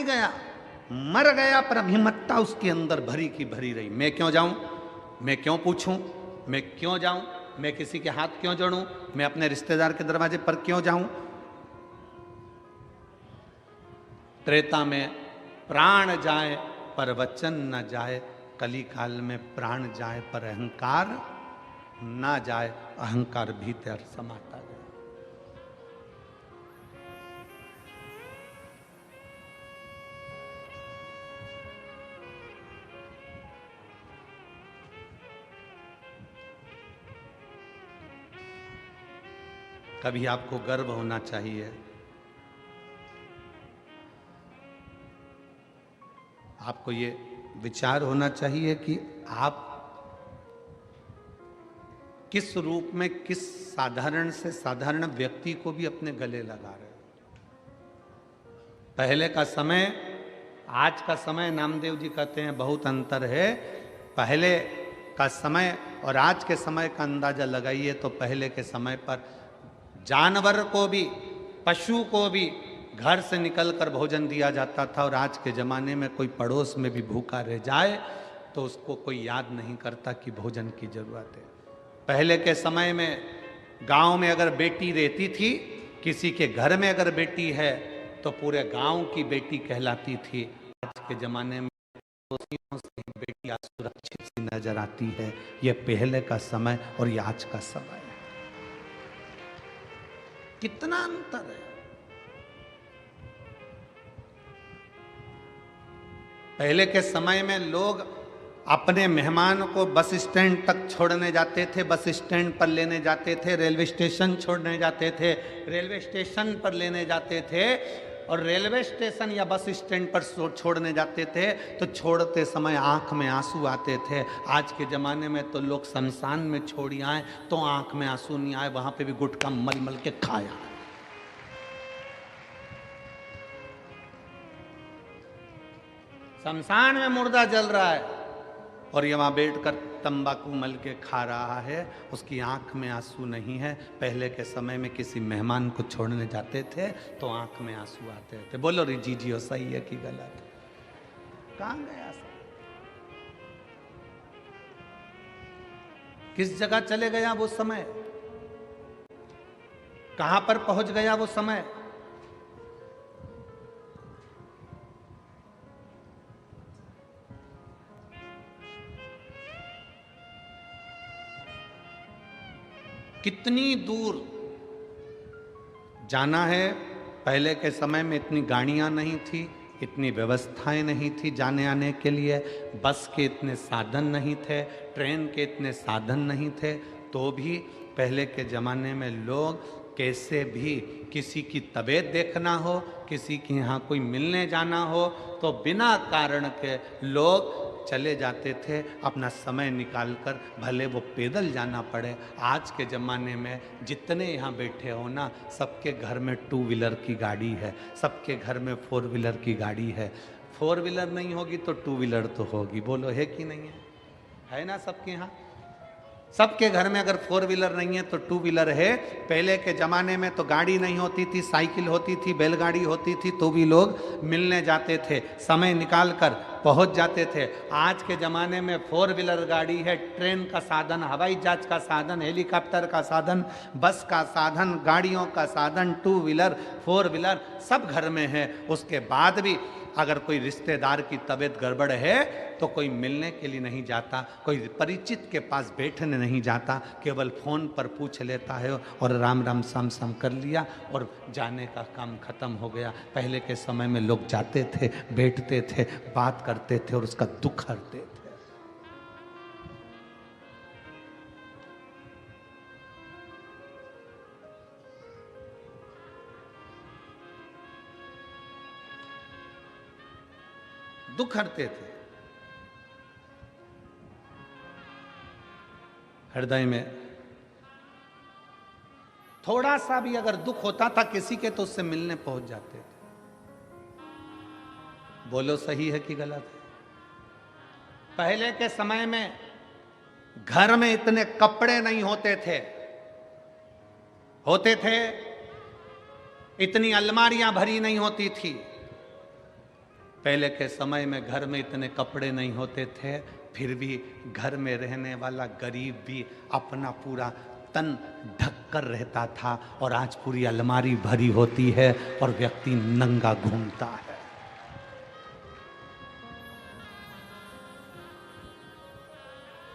गया, मर गया, पर अभिमत्ता उसके अंदर भरी की भरी रही। मैं क्यों जाऊं, मैं क्यों पूछूं, मैं क्यों जाऊं, मैं किसी के हाथ क्यों जोड़ूं, मैं अपने रिश्तेदार के दरवाजे पर क्यों जाऊं। त्रेता में प्राण जाए पर वचन न जाए, कली काल में प्राण जाए पर अहंकार ना जाए, अहंकार भीतर समाता गया। कभी आपको गर्व होना चाहिए, आपको ये विचार होना चाहिए कि आप किस रूप में किस साधारण से साधारण व्यक्ति को भी अपने गले लगा रहे हो। पहले का समय, आज का समय, नामदेव जी कहते हैं बहुत अंतर है। पहले का समय और आज के समय का अंदाजा लगाइए तो पहले के समय पर जानवर को भी, पशु को भी घर से निकलकर भोजन दिया जाता था, और आज के ज़माने में कोई पड़ोस में भी भूखा रह जाए तो उसको कोई याद नहीं करता कि भोजन की ज़रूरत है। पहले के समय में गांव में अगर बेटी रहती थी, किसी के घर में अगर बेटी है तो पूरे गांव की बेटी कहलाती थी। आज के ज़माने में बेटी असुरक्षित सी नजर आती है। यह पहले का समय और ये आज का समय है, कितना अंतर है। पहले के समय में लोग अपने मेहमान को बस स्टैंड तक छोड़ने जाते थे, बस स्टैंड पर लेने जाते थे, रेलवे स्टेशन छोड़ने जाते थे, रेलवे स्टेशन पर लेने जाते थे, और रेलवे स्टेशन या बस स्टैंड पर छोड़ने जाते थे तो छोड़ते समय आंख में आंसू आते थे। आज के ज़माने में तो लोग शमशान में छोड़ी आए तो आंख में आंसू नहीं आए, वहाँ पे भी गुटखा मल मल के खाया। शमशान में मुर्दा जल रहा है और ये वहाँ बैठकर तंबाकू मल के खा रहा है, उसकी आंख में आंसू नहीं है। पहले के समय में किसी मेहमान को छोड़ने जाते थे तो आंख में आंसू आते थे। बोलो रे जीजियो, सही है कि गलत? कहाँ गया सब? किस जगह चले गया वो समय? कहां पर पहुंच गया वो समय? कितनी दूर जाना है। पहले के समय में इतनी गाड़ियां नहीं थी, इतनी व्यवस्थाएं नहीं थी जाने आने के लिए, बस के इतने साधन नहीं थे, ट्रेन के इतने साधन नहीं थे, तो भी पहले के ज़माने में लोग कैसे भी किसी की तबीयत देखना हो, किसी के यहाँ कोई मिलने जाना हो तो बिना कारण के लोग चले जाते थे, अपना समय निकालकर, भले वो पैदल जाना पड़े। आज के ज़माने में जितने यहाँ बैठे हो ना, सबके घर में टू व्हीलर की गाड़ी है, सबके घर में फोर व्हीलर की गाड़ी है। फोर व्हीलर नहीं होगी तो टू व्हीलर तो होगी, बोलो है कि नहीं है ना सबके यहाँ? सबके घर में अगर फोर व्हीलर नहीं है तो टू व्हीलर है। पहले के ज़माने में तो गाड़ी नहीं होती थी, साइकिल होती थी, बैलगाड़ी होती थी, तो भी लोग मिलने जाते थे, समय निकाल कर पहुंच जाते थे। आज के ज़माने में फोर व्हीलर गाड़ी है, ट्रेन का साधन, हवाई जहाज का साधन, हेलीकॉप्टर का साधन, बस का साधन, गाड़ियों का साधन, टू व्हीलर, फोर व्हीलर सब घर में है। उसके बाद भी अगर कोई रिश्तेदार की तबीयत गड़बड़ है तो कोई मिलने के लिए नहीं जाता, कोई परिचित के पास बैठने नहीं जाता, केवल फ़ोन पर पूछ लेता है और राम राम साम साम कर लिया और जाने का काम खत्म हो गया। पहले के समय में लोग जाते थे, बैठते थे, बात करते थे और उसका दुख हरते थे। दुख हरते थे। हृदय में थोड़ा सा भी अगर दुख होता था किसी के तो उससे मिलने पहुंच जाते थे। बोलो सही है कि गलत है? पहले के समय में घर में इतने कपड़े नहीं होते थे, होते थे इतनी अलमारियां भरी नहीं होती थी, पहले के समय में घर में इतने कपड़े नहीं होते थे, फिर भी घर में रहने वाला गरीब भी अपना पूरा तन ढककर रहता था, और आज पूरी अलमारी भरी होती है और व्यक्ति नंगा घूमता है।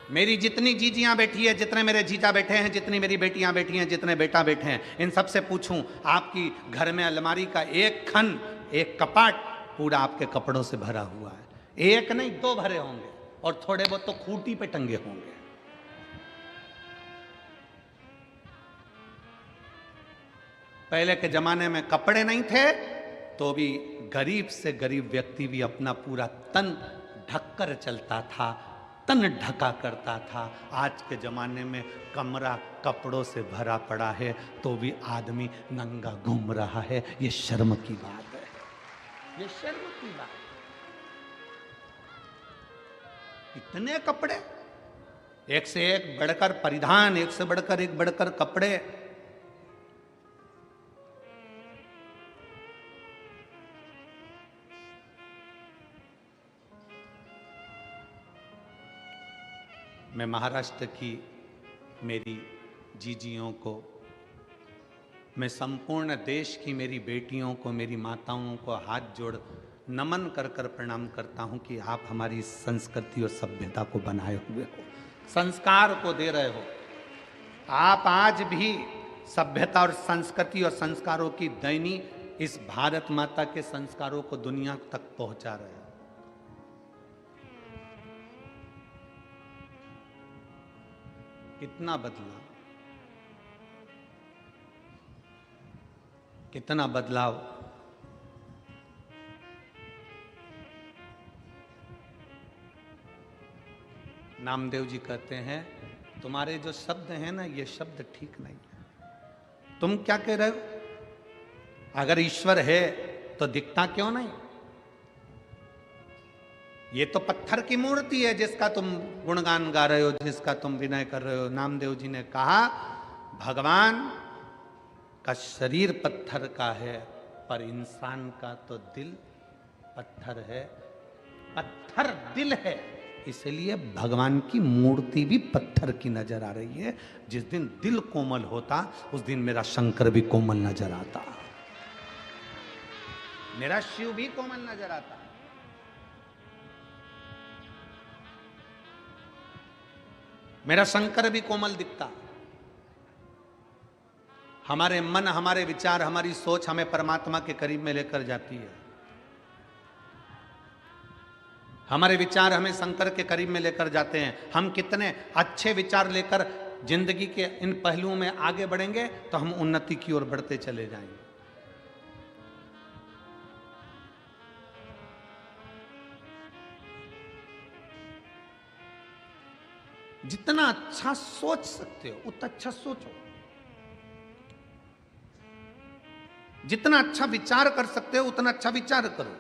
मेरी जितनी जीजियां बैठी है, जितने मेरे जीजा बैठे हैं, जितनी मेरी बेटियां बैठी हैं, जितने बेटा बैठे हैं, इन सबसे पूछूं आपकी घर में अलमारी का एक खन, एक कपाट पूरा आपके कपड़ों से भरा हुआ है? एक नहीं, दो भरे होंगे, और थोड़े बहुत तो खूंटी पे टंगे होंगे। पहले के जमाने में कपड़े नहीं थे, तो भी गरीब से गरीब व्यक्ति भी अपना पूरा तन ढककर चलता था, तन ढका करता था। आज के जमाने में कमरा कपड़ों से भरा पड़ा है, तो भी आदमी नंगा घूम रहा है। ये शर्म की बात है, ये शर्म की बात। इतने कपड़े, एक से एक बढ़कर परिधान, एक से बढ़कर एक बढ़कर कपड़े। मैं महाराष्ट्र की मेरी जीजियों को, मैं संपूर्ण देश की मेरी बेटियों को, मेरी माताओं को हाथ जोड़ नमन कर कर प्रणाम करता हूं कि आप हमारी संस्कृति और सभ्यता को बनाए हुए हो, संस्कार को दे रहे हो। आप आज भी सभ्यता और संस्कृति और संस्कारों की दैनी इस भारत माता के संस्कारों को दुनिया तक पहुंचा रहे हो। कितना बदलाव, कितना बदलाव। नामदेव जी कहते हैं तुम्हारे जो शब्द हैं ना, ये शब्द ठीक नहीं है। तुम क्या कह रहे हो? अगर ईश्वर है तो दिखता क्यों नहीं? ये तो पत्थर की मूर्ति है जिसका तुम गुणगान गा रहे हो, जिसका तुम विनय कर रहे हो। नामदेव जी ने कहा भगवान का शरीर पत्थर का है, पर इंसान का तो दिल पत्थर है। पत्थर दिल है, इसलिए भगवान की मूर्ति भी पत्थर की नजर आ रही है। जिस दिन दिल कोमल होता, उस दिन मेरा शंकर भी कोमल नजर आता, मेरा शिव भी कोमल नजर आता। मेरा शंकर भी कोमल दिखता। हमारे मन, हमारे विचार, हमारी सोच हमें परमात्मा के करीब में लेकर जाती है। हमारे विचार हमें शंकर के करीब में लेकर जाते हैं। हम कितने अच्छे विचार लेकर जिंदगी के इन पहलुओं में आगे बढ़ेंगे तो हम उन्नति की ओर बढ़ते चले जाएंगे। जितना अच्छा सोच सकते हो उतना अच्छा सोचो, जितना अच्छा विचार कर सकते हो उतना अच्छा विचार करो।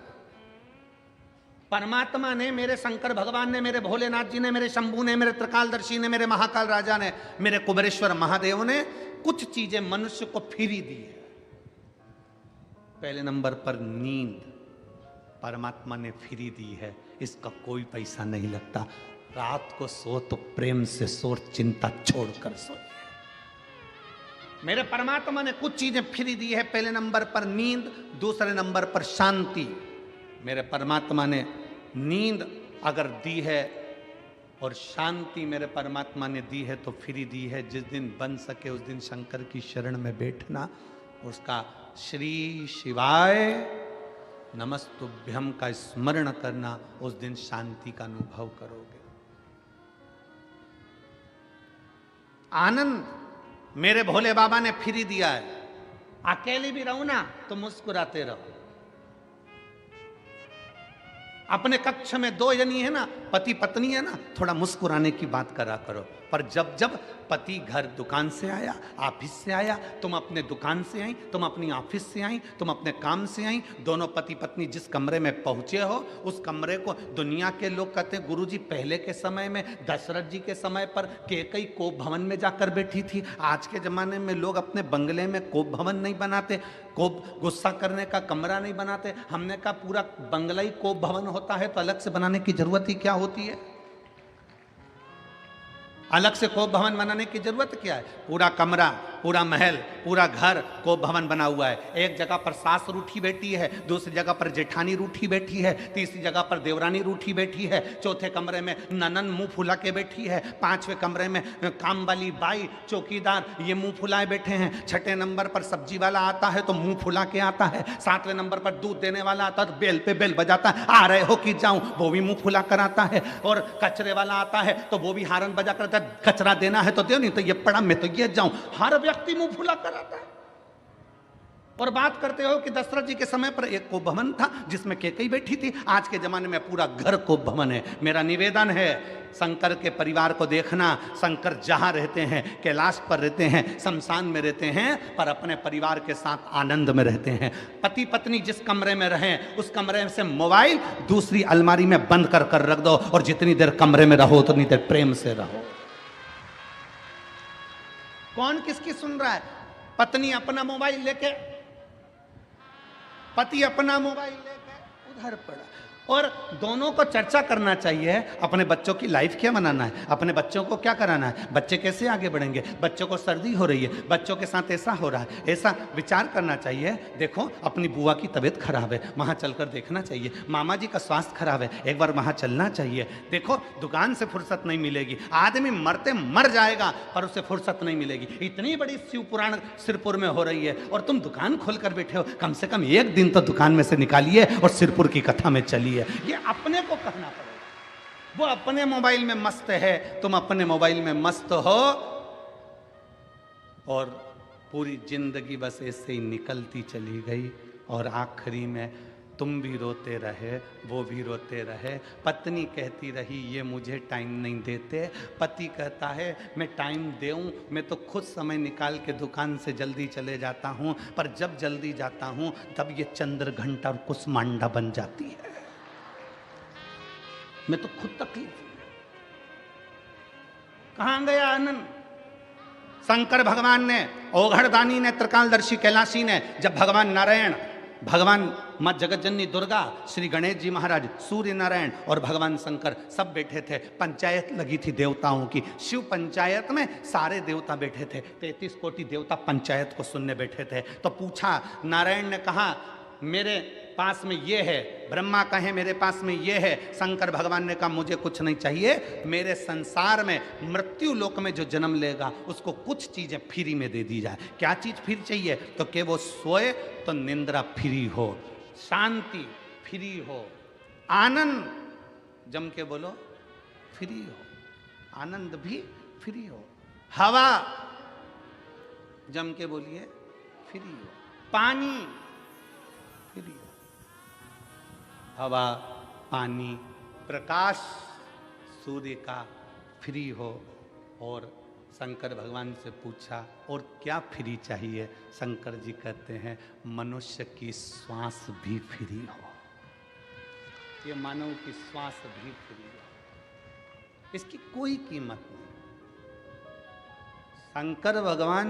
परमात्मा ने, मेरे शंकर भगवान ने, मेरे भोलेनाथ जी ने, मेरे शंभू ने, मेरे त्रिकालदर्शी ने, मेरे महाकाल राजा ने, मेरे कुबेरेश्वर महादेव ने कुछ चीजें मनुष्य को फ्री दी है। पहले नंबर पर नींद परमात्मा ने फ्री दी है, इसका कोई पैसा नहीं लगता। रात को सो तो प्रेम से सो, चिंता छोड़कर सो। मेरे परमात्मा ने कुछ चीजें फ्री दी है। पहले नंबर पर नींद, दूसरे नंबर पर शांति। मेरे परमात्मा ने नींद अगर दी है और शांति मेरे परमात्मा ने दी है तो फ्री दी है। जिस दिन बन सके उस दिन शंकर की शरण में बैठना, उसका श्री शिवाय नमस्तुभ्यम का स्मरण करना, उस दिन शांति का अनुभव करोगे। आनंद मेरे भोले बाबा ने फ्री दिया है। अकेले भी रहो ना तो मुस्कुराते रहो। अपने कक्ष में दो जनी है ना, पति पत्नी है ना, थोड़ा मुस्कुराने की बात करा करो। पर जब जब पति घर दुकान से आया, ऑफिस से आया, तुम अपने दुकान से आई, तुम अपनी ऑफिस से आई, तुम अपने काम से आई, दोनों पति पत्नी जिस कमरे में पहुंचे हो उस कमरे को दुनिया के लोग कहते हैं गुरुजी पहले के समय में दशरथ जी के समय पर कैकेयी कोप भवन में जाकर बैठी थी। आज के जमाने में लोग अपने बंगले में कोप भवन नहीं बनाते, कोप गुस्सा करने का कमरा नहीं बनाते? हमने कहा पूरा बंगला ही कोप भवन होता है तो अलग से बनाने की जरूरत ही क्या होती है? अलग से कोप भवन बनाने की जरूरत क्या है? पूरा कमरा, पूरा महल, पूरा घर कोप भवन बना हुआ है। एक जगह पर सास रूठी बैठी है, दूसरी जगह पर जेठानी रूठी बैठी है, तीसरी जगह पर देवरानी रूठी बैठी है, चौथे कमरे में ननन मुंह फुला के बैठी है, पांचवें कमरे में काम वाली बाई चौकीदार ये मुंह फुलाए बैठे हैं, छठे नंबर पर सब्जी वाला आता है तो मुंह फुला के आता है, सातवें नंबर पर दूध देने वाला आता है तो बेल पे बेल बजाता है, आ रहे हो कि जाऊं, वो भी मुंह फुला कर आता है, और कचरे वाला आता है तो वो भी हारन बजा कर, कचरा देना है तो दो, नहीं तो ये पड़ा मैं तो ये जाऊं। हर व्यक्ति मुंह फुला कर आता है। और बात करते हो कि दशरथ जी के समय पर एक कोप भवन था जिसमें कैकेयी बैठी थी, आज के जमाने में पूरा घर कोप भवन है। मेरा निवेदन है शंकर के परिवार को देखना, शंकर जहां रहते हैं, कैलाश पर रहते हैं, शमशान में रहते हैं, पर अपने परिवार के साथ आनंद में रहते हैं। पति पत्नी जिस कमरे में रहें उस कमरे से मोबाइल दूसरी अलमारी में बंद कर कर रख दो, और जितनी देर कमरे में रहो उतनी देर प्रेम से रहो। कौन किसकी सुन रहा है? पत्नी अपना मोबाइल लेके, पति अपना मोबाइल लेके उधर पड़ा, और दोनों को चर्चा करना चाहिए अपने बच्चों की लाइफ क्या बनाना है, अपने बच्चों को क्या कराना है, बच्चे कैसे आगे बढ़ेंगे, बच्चों को सर्दी हो रही है, बच्चों के साथ ऐसा हो रहा है, ऐसा विचार करना चाहिए। देखो अपनी बुआ की तबीयत खराब है, वहां चलकर देखना चाहिए। मामा जी का स्वास्थ्य खराब है, एक बार वहां चलना चाहिए। देखो दुकान से फुर्सत नहीं मिलेगी, आदमी मरते मर जाएगा पर उसे फुर्सत नहीं मिलेगी। इतनी बड़ी शिव पुराण सिरपुर में हो रही है और तुम दुकान खोलकर बैठे हो, कम से कम एक दिन तो दुकान में से निकालिए और सिरपुर की कथा में चलिए। ये अपने को कहना पड़ेगा। वो अपने मोबाइल में मस्त है, तुम अपने मोबाइल में मस्त हो, और पूरी जिंदगी बस ऐसे ही निकलती चली गई, और आखिरी में तुम भी रोते रहे, वो भी रोते रहे। पत्नी कहती रही ये मुझे टाइम नहीं देते, पति कहता है मैं टाइम दूं, मैं तो खुद समय निकाल के दुकान से जल्दी चले जाता हूं, पर जब जल्दी जाता हूं तब ये चंद्र घंटा और कुसमांडा बन जाती है। मैं तो खुद तकलीफ। कहां गया आनंद? शंकर भगवान ने, ओघड़दानी ने, त्रिकालदर्शी कैलाशी ने, जब भगवान नारायण, भगवान मां जगतजननी दुर्गा, श्री गणेश जी महाराज, सूर्य नारायण और भगवान शंकर सब बैठे थे, पंचायत लगी थी देवताओं की। शिव पंचायत में सारे देवता बैठे थे, 33 कोटि देवता पंचायत को सुनने बैठे थे। तो पूछा, नारायण ने कहा मेरे पास में ये है, ब्रह्मा कहे मेरे पास में ये है, शंकर भगवान ने कहा मुझे कुछ नहीं चाहिए, मेरे संसार में मृत्यु लोक में जो जन्म लेगा उसको कुछ चीजें फ्री में दे दी जाए। क्या चीज फ्री चाहिए? तो कि वो सोए तो निंद्रा फ्री हो, शांति फ्री हो, आनंद, जम के बोलो, फ्री हो, आनंद भी फ्री हो, हवा, जम के बोलिए, फ्री हो, पानी फ्री हो, हवा, पानी, प्रकाश सूर्य का फ्री हो। और शंकर भगवान से पूछा और क्या फ्री चाहिए? शंकर जी कहते हैं मनुष्य की श्वास भी फ्री हो, ये मानव की श्वास भी फ्री हो, इसकी कोई कीमत नहीं। शंकर भगवान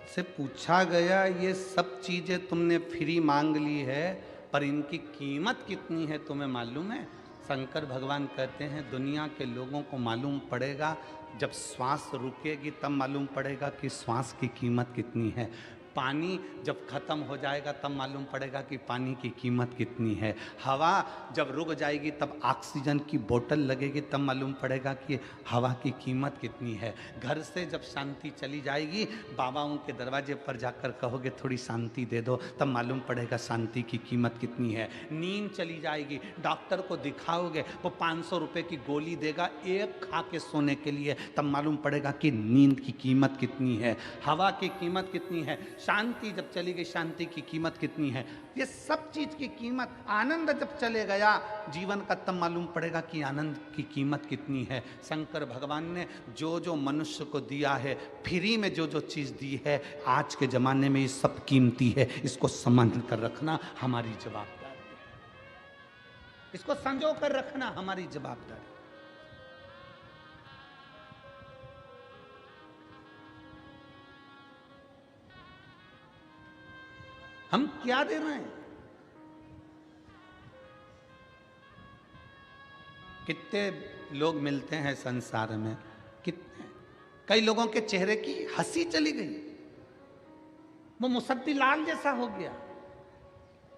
से पूछा गया ये सब चीजें तुमने फ्री मांग ली है, पर इनकी कीमत कितनी है तुम्हें मालूम है? शंकर भगवान कहते हैं दुनिया के लोगों को मालूम पड़ेगा जब श्वास रुकेगी, तब मालूम पड़ेगा कि श्वास की कीमत कितनी है। पानी जब खत्म हो जाएगा तब मालूम पड़ेगा कि पानी की कीमत कितनी है। हवा जब रुक जाएगी तब ऑक्सीजन की बोतल लगेगी, तब मालूम पड़ेगा कि हवा की कीमत कितनी है। घर से जब शांति चली जाएगी, बाबाओं के दरवाजे पर जाकर कहोगे थोड़ी शांति दे दो, तब मालूम पड़ेगा शांति की कीमत कितनी है। नींद चली जाएगी, डॉक्टर को दिखाओगे, वो 500 रुपये की गोली देगा एक खा के सोने के लिए, तब मालूम पड़ेगा कि नींद की कीमत कितनी है, हवा की कीमत कितनी है। शांति जब चली गई, शांति की कीमत कितनी है। ये सब चीज की कीमत, आनंद जब चले गया जीवन का, तब मालूम पड़ेगा कि आनंद की कीमत कितनी है। शंकर भगवान ने जो जो मनुष्य को दिया है, फ्री में जो जो चीज दी है, आज के जमाने में ये सब कीमती है, इसको समझ कर रखना हमारी जवाबदारी, इसको संजो कर रखना हमारी जवाबदारी। हम क्या दे रहे हैं? कितने लोग मिलते हैं संसार में, कितने, कई लोगों के चेहरे की हंसी चली गई, वो मुसद्दी लाल जैसा हो गया,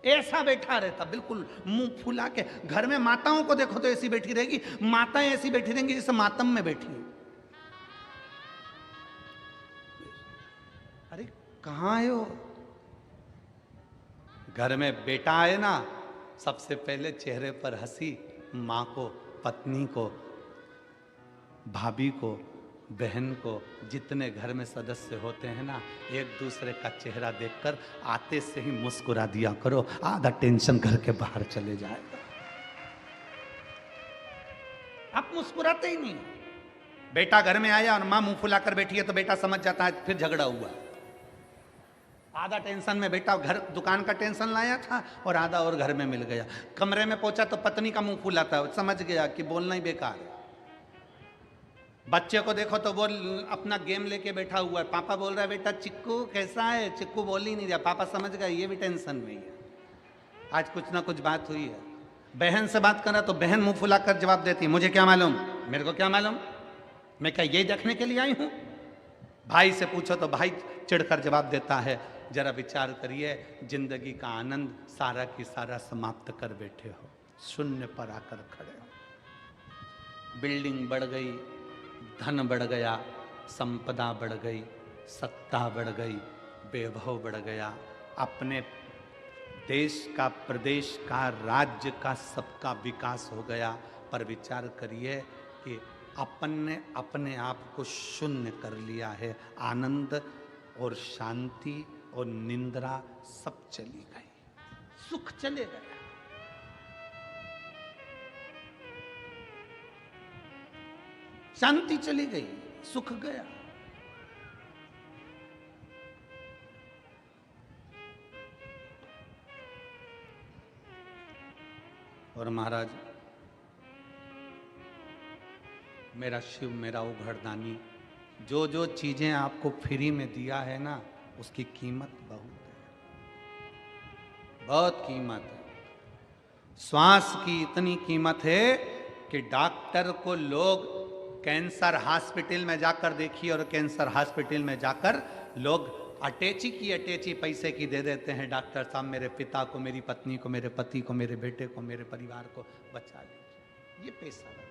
ऐसा बैठा रहता बिल्कुल मुंह फुला के। घर में माताओं को देखो तो ऐसी बैठी रहेगी, माताएं ऐसी बैठी रहेंगी जैसे मातम में बैठी है। अरे कहां आए हो? घर में बेटा आए ना, सबसे पहले चेहरे पर हंसी, मां को, पत्नी को, भाभी को, बहन को, जितने घर में सदस्य होते हैं ना, एक दूसरे का चेहरा देखकर आते से ही मुस्कुरा दिया करो, आधा टेंशन घर के बाहर चले जाएगा। आप मुस्कुराते ही नहीं। बेटा घर में आया और मां मुंह फुलाकर बैठी है तो बेटा समझ जाता है फिर झगड़ा हुआ। आधा टेंशन में बेटा घर दुकान का टेंशन लाया था और आधा और घर में मिल गया। कमरे में पहुंचा तो पत्नी का मुंह फुलाता है, समझ गया कि बोलना ही बेकार है। बच्चे को देखो तो वो अपना गेम लेके बैठा हुआ है, पापा बोल रहा है बेटा चिक्कू कैसा है, चिक्कू बोल ही नहीं रहा, पापा समझ गया ये भी टेंशन में ही है, आज कुछ ना कुछ बात हुई है। बहन से बात करा तो बहन मुंह फुलाकर जवाब देती है मुझे क्या मालूम, मेरे को क्या मालूम, मैं क्या ये देखने के लिए आई हूं। भाई से पूछो तो भाई चिढ़कर जवाब देता है जरा विचार करिए, जिंदगी का आनंद सारा की सारा समाप्त कर बैठे हो, शून्य पर आकर खड़े हो। बिल्डिंग बढ़ गई, धन बढ़ गया, संपदा बढ़ गई, सत्ता बढ़ गई, वैभव बढ़ गया, अपने देश का, प्रदेश का, राज्य का, सबका विकास हो गया, पर विचार करिए कि अपन ने अपने आप को शून्य कर लिया है। आनंद और शांति और निंद्रा सब चली गई, सुख चले गए। शांति चली गई, सुख गया। और महाराज मेरा शिव, मेरा उघड़दानी, जो जो चीजें आपको फ्री में दिया है ना, उसकी कीमत बहुत है, बहुत कीमत है। श्वास की इतनी कीमत है कि डॉक्टर को लोग कैंसर हॉस्पिटल में जाकर देखिए, और कैंसर हॉस्पिटल में जाकर लोग अटैची की अटैची पैसे की दे देते हैं, डॉक्टर साहब मेरे पिता को, मेरी पत्नी को, मेरे पति को, मेरे बेटे को, मेरे परिवार को बचा लीजिए, ये पैसा लगे।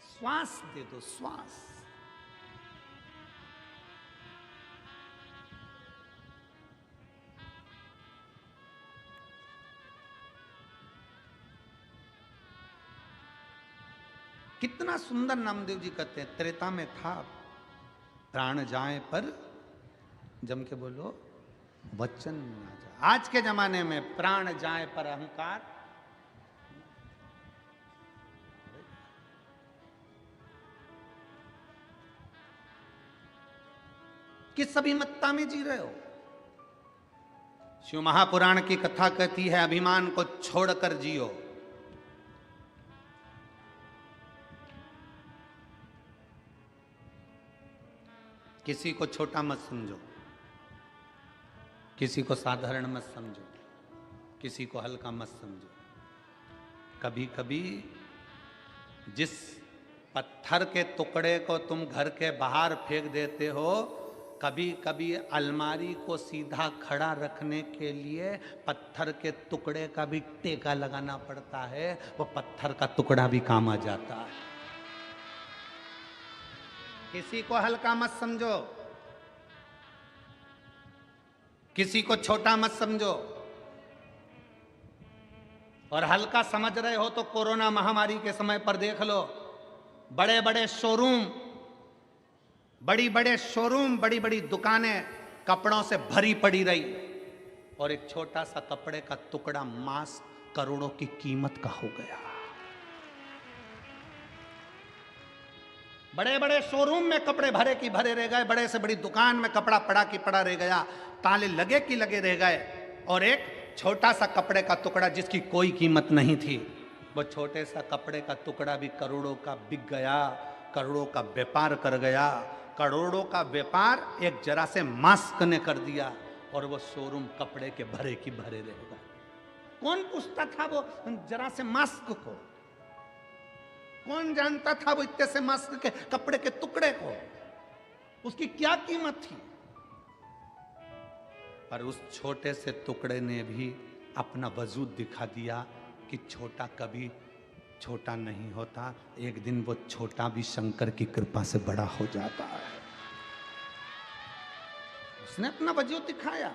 श्वास दे दो, श्वास। कितना सुंदर नामदेव जी कहते हैं, त्रेता में था प्राण जाए पर, जम के बोलो वचन ना जाए। आज के जमाने में प्राण जाए पर अहंकार, किस अभिमत्ता में जी रहे हो? शिव महापुराण की कथा कहती है अभिमान को छोड़कर जियो। किसी को छोटा मत समझो, किसी को साधारण मत समझो, किसी को हल्का मत समझो। कभी कभी जिस पत्थर के टुकड़े को तुम घर के बाहर फेंक देते हो, कभी कभी अलमारी को सीधा खड़ा रखने के लिए पत्थर के टुकड़े का भी टेका लगाना पड़ता है, वो पत्थर का टुकड़ा भी काम आ जाता है। किसी को हल्का मत समझो, किसी को छोटा मत समझो। और हल्का समझ रहे हो तो कोरोना महामारी के समय पर देख लो, बड़े बड़े शोरूम, बड़ी बड़ी दुकानें कपड़ों से भरी पड़ी रही, और एक छोटा सा कपड़े का टुकड़ा मास्क करोड़ों की कीमत का हो गया। बड़े बड़े शोरूम में कपड़े भरे की भरे रह गए, बड़े से बड़ी दुकान में कपड़ा पड़ा की पड़ा रह गया, ताले लगे की लगे रह गए, और एक छोटा सा कपड़े का टुकड़ा जिसकी कोई कीमत नहीं थी, वो छोटे सा कपड़े का टुकड़ा भी करोड़ों का बिक गया, करोड़ों का व्यापार कर गया। करोड़ों का व्यापार एक जरा से मास्क ने कर दिया। और वो शोरूम कपड़े के भरे की भरे रहेगा। कौन पूछता था वो जरा से मास्क को? कौन जानता था वो इतने से मास्क के कपड़े के टुकड़े को? उसकी क्या कीमत थी? पर उस छोटे से टुकड़े ने भी अपना वजूद दिखा दिया कि छोटा कभी छोटा नहीं होता, एक दिन वो छोटा भी शंकर की कृपा से बड़ा हो जाता है। उसने अपना वजूद दिखाया,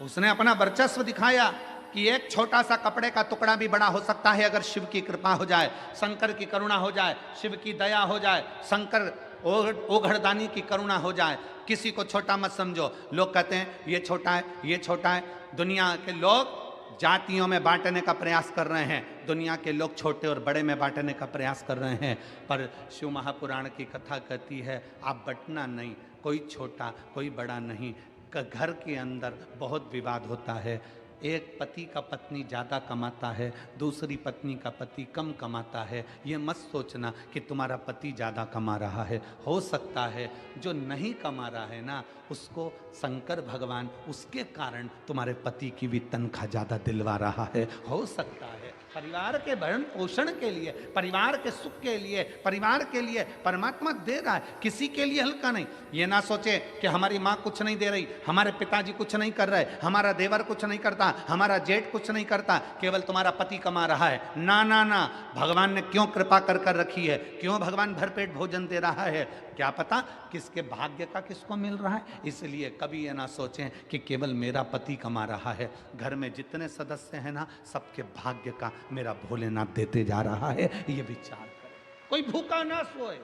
उसने अपना वर्चस्व दिखाया कि एक छोटा सा कपड़े का टुकड़ा भी बड़ा हो सकता है अगर शिव की कृपा हो जाए, शंकर की करुणा हो जाए, शिव की दया हो जाए, शंकर ओघड़दानी की करुणा हो जाए। किसी को छोटा मत समझो। लोग कहते हैं ये छोटा है, ये छोटा है। दुनिया के लोग जातियों में बांटने का प्रयास कर रहे हैं, दुनिया के लोग छोटे और बड़े में बांटने का प्रयास कर रहे हैं। पर शिव महापुराण की कथा कहती है आप बंटना नहीं, कोई छोटा कोई बड़ा नहीं। घर के अंदर बहुत विवाद होता है। एक पति का पत्नी ज़्यादा कमाता है, दूसरी पत्नी का पति कम कमाता है। ये मत सोचना कि तुम्हारा पति ज़्यादा कमा रहा है। हो सकता है जो नहीं कमा रहा है ना, उसको शंकर भगवान उसके कारण तुम्हारे पति की भी तनख्वाह ज़्यादा दिलवा रहा है। हो सकता है परिवार के भरण पोषण के लिए, परिवार के सुख के लिए, परिवार के लिए परमात्मा दे रहा है, किसी के लिए हल्का नहीं। ये ना सोचे कि हमारी माँ कुछ नहीं दे रही, हमारे पिताजी कुछ नहीं कर रहे, हमारा देवर कुछ नहीं करता, हमारा जेठ कुछ नहीं करता, केवल तुम्हारा पति कमा रहा है। ना ना ना, भगवान ने क्यों कृपा कर कर रखी है, क्यों भगवान भरपेट भोजन दे रहा है, क्या पता किसके भाग्य का किसको मिल रहा है। इसलिए कभी ये ना सोचें कि केवल मेरा पति कमा रहा है। घर में जितने सदस्य हैं ना, सबके भाग्य का मेरा भोलेनाथ देते जा रहा है। ये विचार करें, कोई भूखा ना सोए।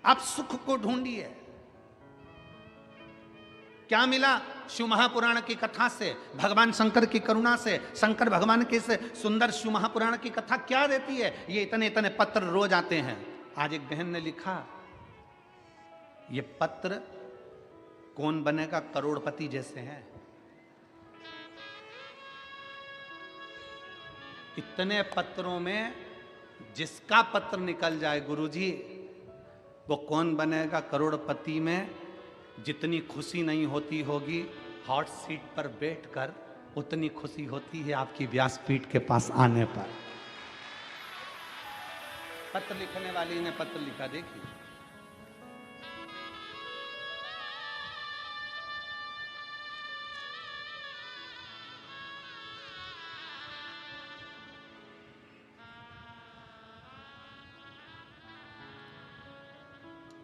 आप सुख को ढूंढिए। क्या मिला शिव महापुराण की कथा से, भगवान शंकर की करुणा से, शंकर भगवान के से सुंदर शिव महापुराण की कथा क्या देती है? ये इतने इतने पत्र रोज आते हैं। आज एक बहन ने लिखा, ये पत्र कौन बनेगा करोड़पति जैसे हैं। इतने पत्रों में जिसका पत्र निकल जाए गुरुजी, वो कौन बनेगा करोड़पति में जितनी खुशी नहीं होती होगी हॉट सीट पर बैठकर, उतनी खुशी होती है आपकी व्यासपीठ के पास आने पर। पत्र लिखने वाली ने पत्र लिखा, देखिए।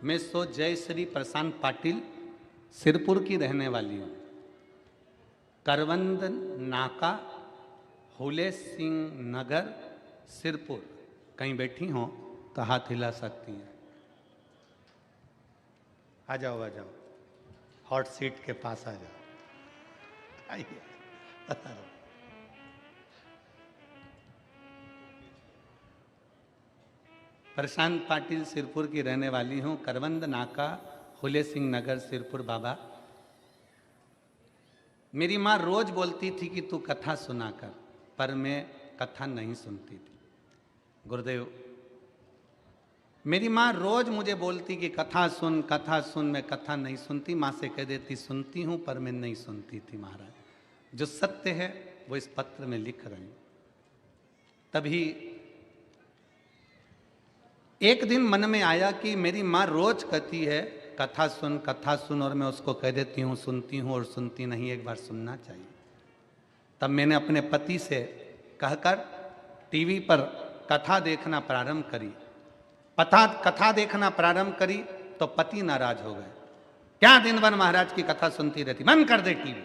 मैं सो जय श्री प्रशांत पाटिल सिरपुर की रहने वाली हूँ। करवंद नाका, हुले सिंह नगर, सिरपुर। कहीं बैठी हो तो हाथ हिला सकती हैं। आ जाओ आ जाओ, हॉट सीट के पास आ जाओ, आइए। प्रशांत पाटिल सिरपुर की रहने वाली हूँ। करवंद नाका, हुले सिंह नगर, सिरपुर। बाबा, मेरी माँ रोज बोलती थी कि तू कथा सुना कर, पर मैं कथा नहीं सुनती थी। गुरुदेव, मेरी माँ रोज मुझे बोलती कि कथा सुन कथा सुन, मैं कथा नहीं सुनती। माँ से कह देती सुनती हूँ, पर मैं नहीं सुनती थी। महाराज, जो सत्य है वो इस पत्र में लिख रही हूँ। तभी एक दिन मन में आया कि मेरी माँ रोज कहती है कथा सुन, और मैं उसको कह देती हूँ सुनती हूँ और सुनती नहीं, एक बार सुनना चाहिए। तब मैंने अपने पति से कहकर टीवी पर कथा देखना प्रारंभ करी। कथा देखना प्रारंभ करी तो पति नाराज हो गए। क्या दिन भर महाराज की कथा सुनती रहती, बंद कर दे टीवी।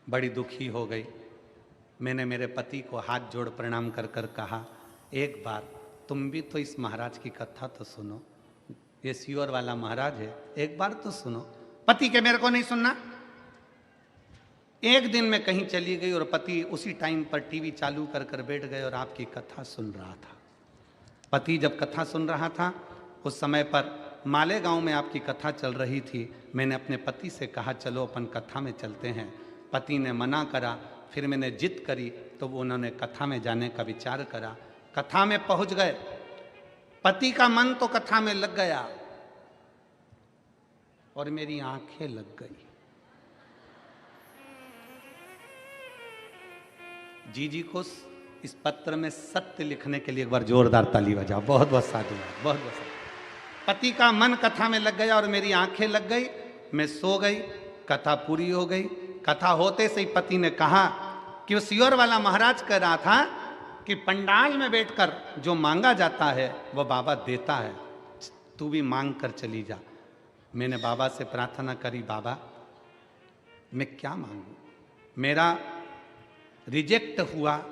बड़ी दुखी हो गई। मैंने मेरे पति को हाथ जोड़ प्रणाम कर कर कहा, एक बार तुम भी तो इस महाराज की कथा तो सुनो, ये सियोर वाला महाराज है, एक बार तो सुनो। पति के मेरे को नहीं सुनना। एक दिन मैं कहीं चली गई और पति उसी टाइम पर टीवी चालू कर कर बैठ गए और आपकी कथा सुन रहा था। पति जब कथा सुन रहा था, उस समय पर मालेगांव में आपकी कथा चल रही थी। मैंने अपने पति से कहा चलो अपन कथा में चलते हैं। पति ने मना करा, फिर मैंने जिद करी तो वो उन्होंने कथा में जाने का विचार करा। कथा में पहुंच गए। पति का मन तो कथा में लग गया और मेरी आंखें लग गई। जी को इस पत्र में सत्य लिखने के लिए एक बार जोरदार ताली बजाओ। बहुत बहुत साधुवाद, बहुत बहुत साधुवाद। पति का मन कथा में लग गया और मेरी आंखें लग गई। मैं सो गई, कथा पूरी हो गई। कथा होते से ही पति ने कहा कि वो सियोर वाला महाराज कह रहा था कि पंडाल में बैठकर जो मांगा जाता है वो बाबा देता है, तू भी मांग कर चली जा। मैंने बाबा से प्रार्थना करी, बाबा मैं क्या मांगू, मेरा रिजेक्ट हुआ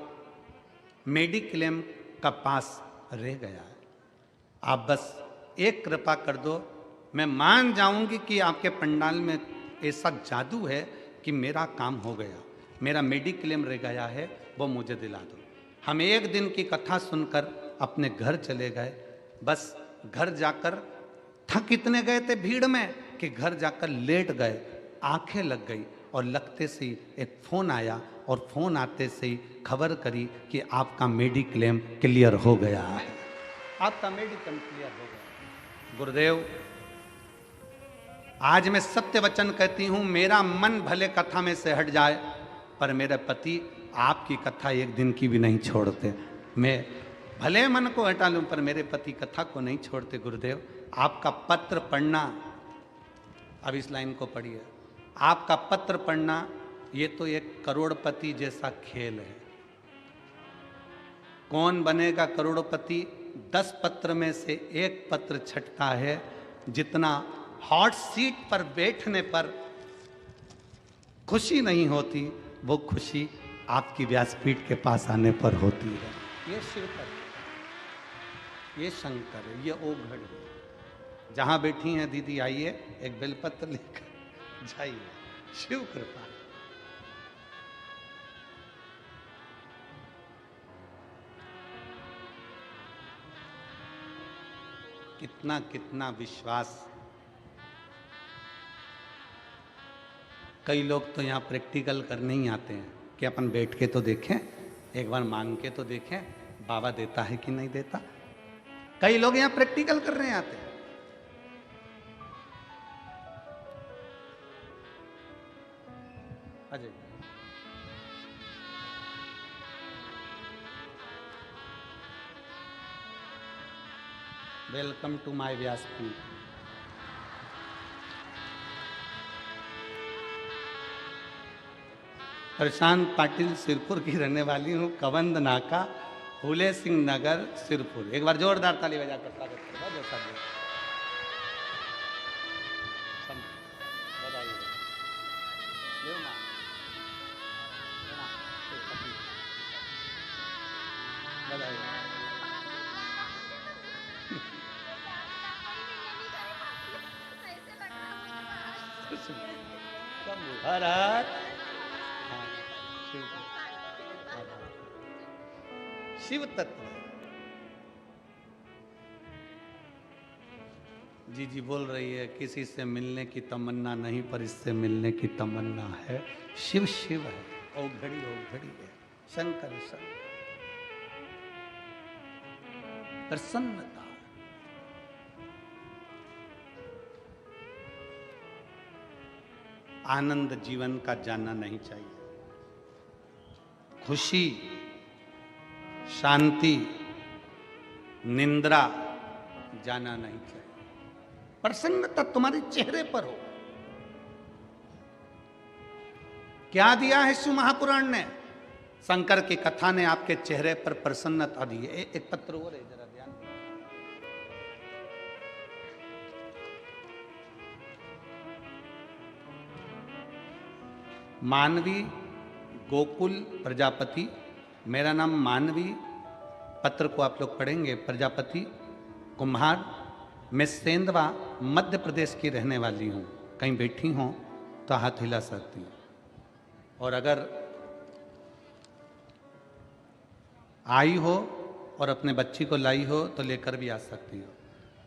मेडिक्लेम का पास रह गया है, आप बस एक कृपा कर दो, मैं मान जाऊंगी कि आपके पंडाल में ऐसा जादू है कि मेरा काम हो गया, मेरा मेडिक्लेम रह गया है, वो मुझे दिला दो। हम एक दिन की कथा सुनकर अपने घर चले गए। बस घर जाकर थक इतने गए थे भीड़ में कि घर जाकर लेट गए, आंखें लग गई और लगते से ही एक फ़ोन आया और फ़ोन आते से ही खबर करी कि आपका मेडिक्लेम क्लियर हो गया है, आपका मेडिक्लेम क्लियर हो गया। गुरुदेव, आज मैं सत्य वचन कहती हूँ, मेरा मन भले कथा में से हट जाए पर मेरे पति आपकी कथा एक दिन की भी नहीं छोड़ते। मैं भले मन को हटा लूं पर मेरे पति कथा को नहीं छोड़ते। गुरुदेव, आपका पत्र पढ़ना, अब इस लाइन को पढ़िए, आपका पत्र पढ़ना ये तो एक करोड़पति जैसा खेल है। कौन बनेगा करोड़पति? 10 पत्र में से एक पत्र छटता है, जितना हॉट सीट पर बैठने पर खुशी नहीं होती, वो खुशी आपकी व्यासपीठ के पास आने पर होती है। ये शिव पर, ये शंकर है, ये ओघड़ है। जहां बैठी हैं दीदी, आइए एक बेलपत्र लेकर जाइए, शिव कृपा। कितना कितना विश्वास। कई लोग तो यहाँ प्रैक्टिकल करने ही आते हैं कि अपन बैठ के तो देखें, एक बार मांग के तो देखें बाबा देता है कि नहीं देता। कई लोग यहाँ प्रैक्टिकल करने आते हैं। अजय, वेलकम टू माय व्यासपीठ। प्रशांत पाटिल सिरपुर की रहने वाली हूँ, कवंद नाका, फूले सिंह नगर, सिरपुर। एक बार जोरदार ताली बजाकर स्वागत करो। भारत शिव तत्व। जी बोल रही है, किसी से मिलने की तमन्ना नहीं पर इससे मिलने की तमन्ना है। शिव शिव है, ओघड़ी ओघड़ी है, शंकर शंकर। प्रसन्नता, आनंद जीवन का जानना नहीं चाहिए। खुशी, शांति, निंद्रा जाना नहीं चाहिए। प्रसन्नता तुम्हारे चेहरे पर हो। क्या दिया है शिव महापुराण ने? शंकर की कथा ने आपके चेहरे पर प्रसन्नता दी है। एक पत्र और है, जरा ध्यान। मानवी गोकुल प्रजापति, मेरा नाम मानवी, पत्र को आप लोग पढ़ेंगे। प्रजापति कुम्हार, मैं सेंधवा मध्य प्रदेश की रहने वाली हूँ। कहीं बैठी हो तो हाथ हिला सकती हूँ, और अगर आई हो और अपने बच्ची को लाई हो तो लेकर भी आ सकती हो।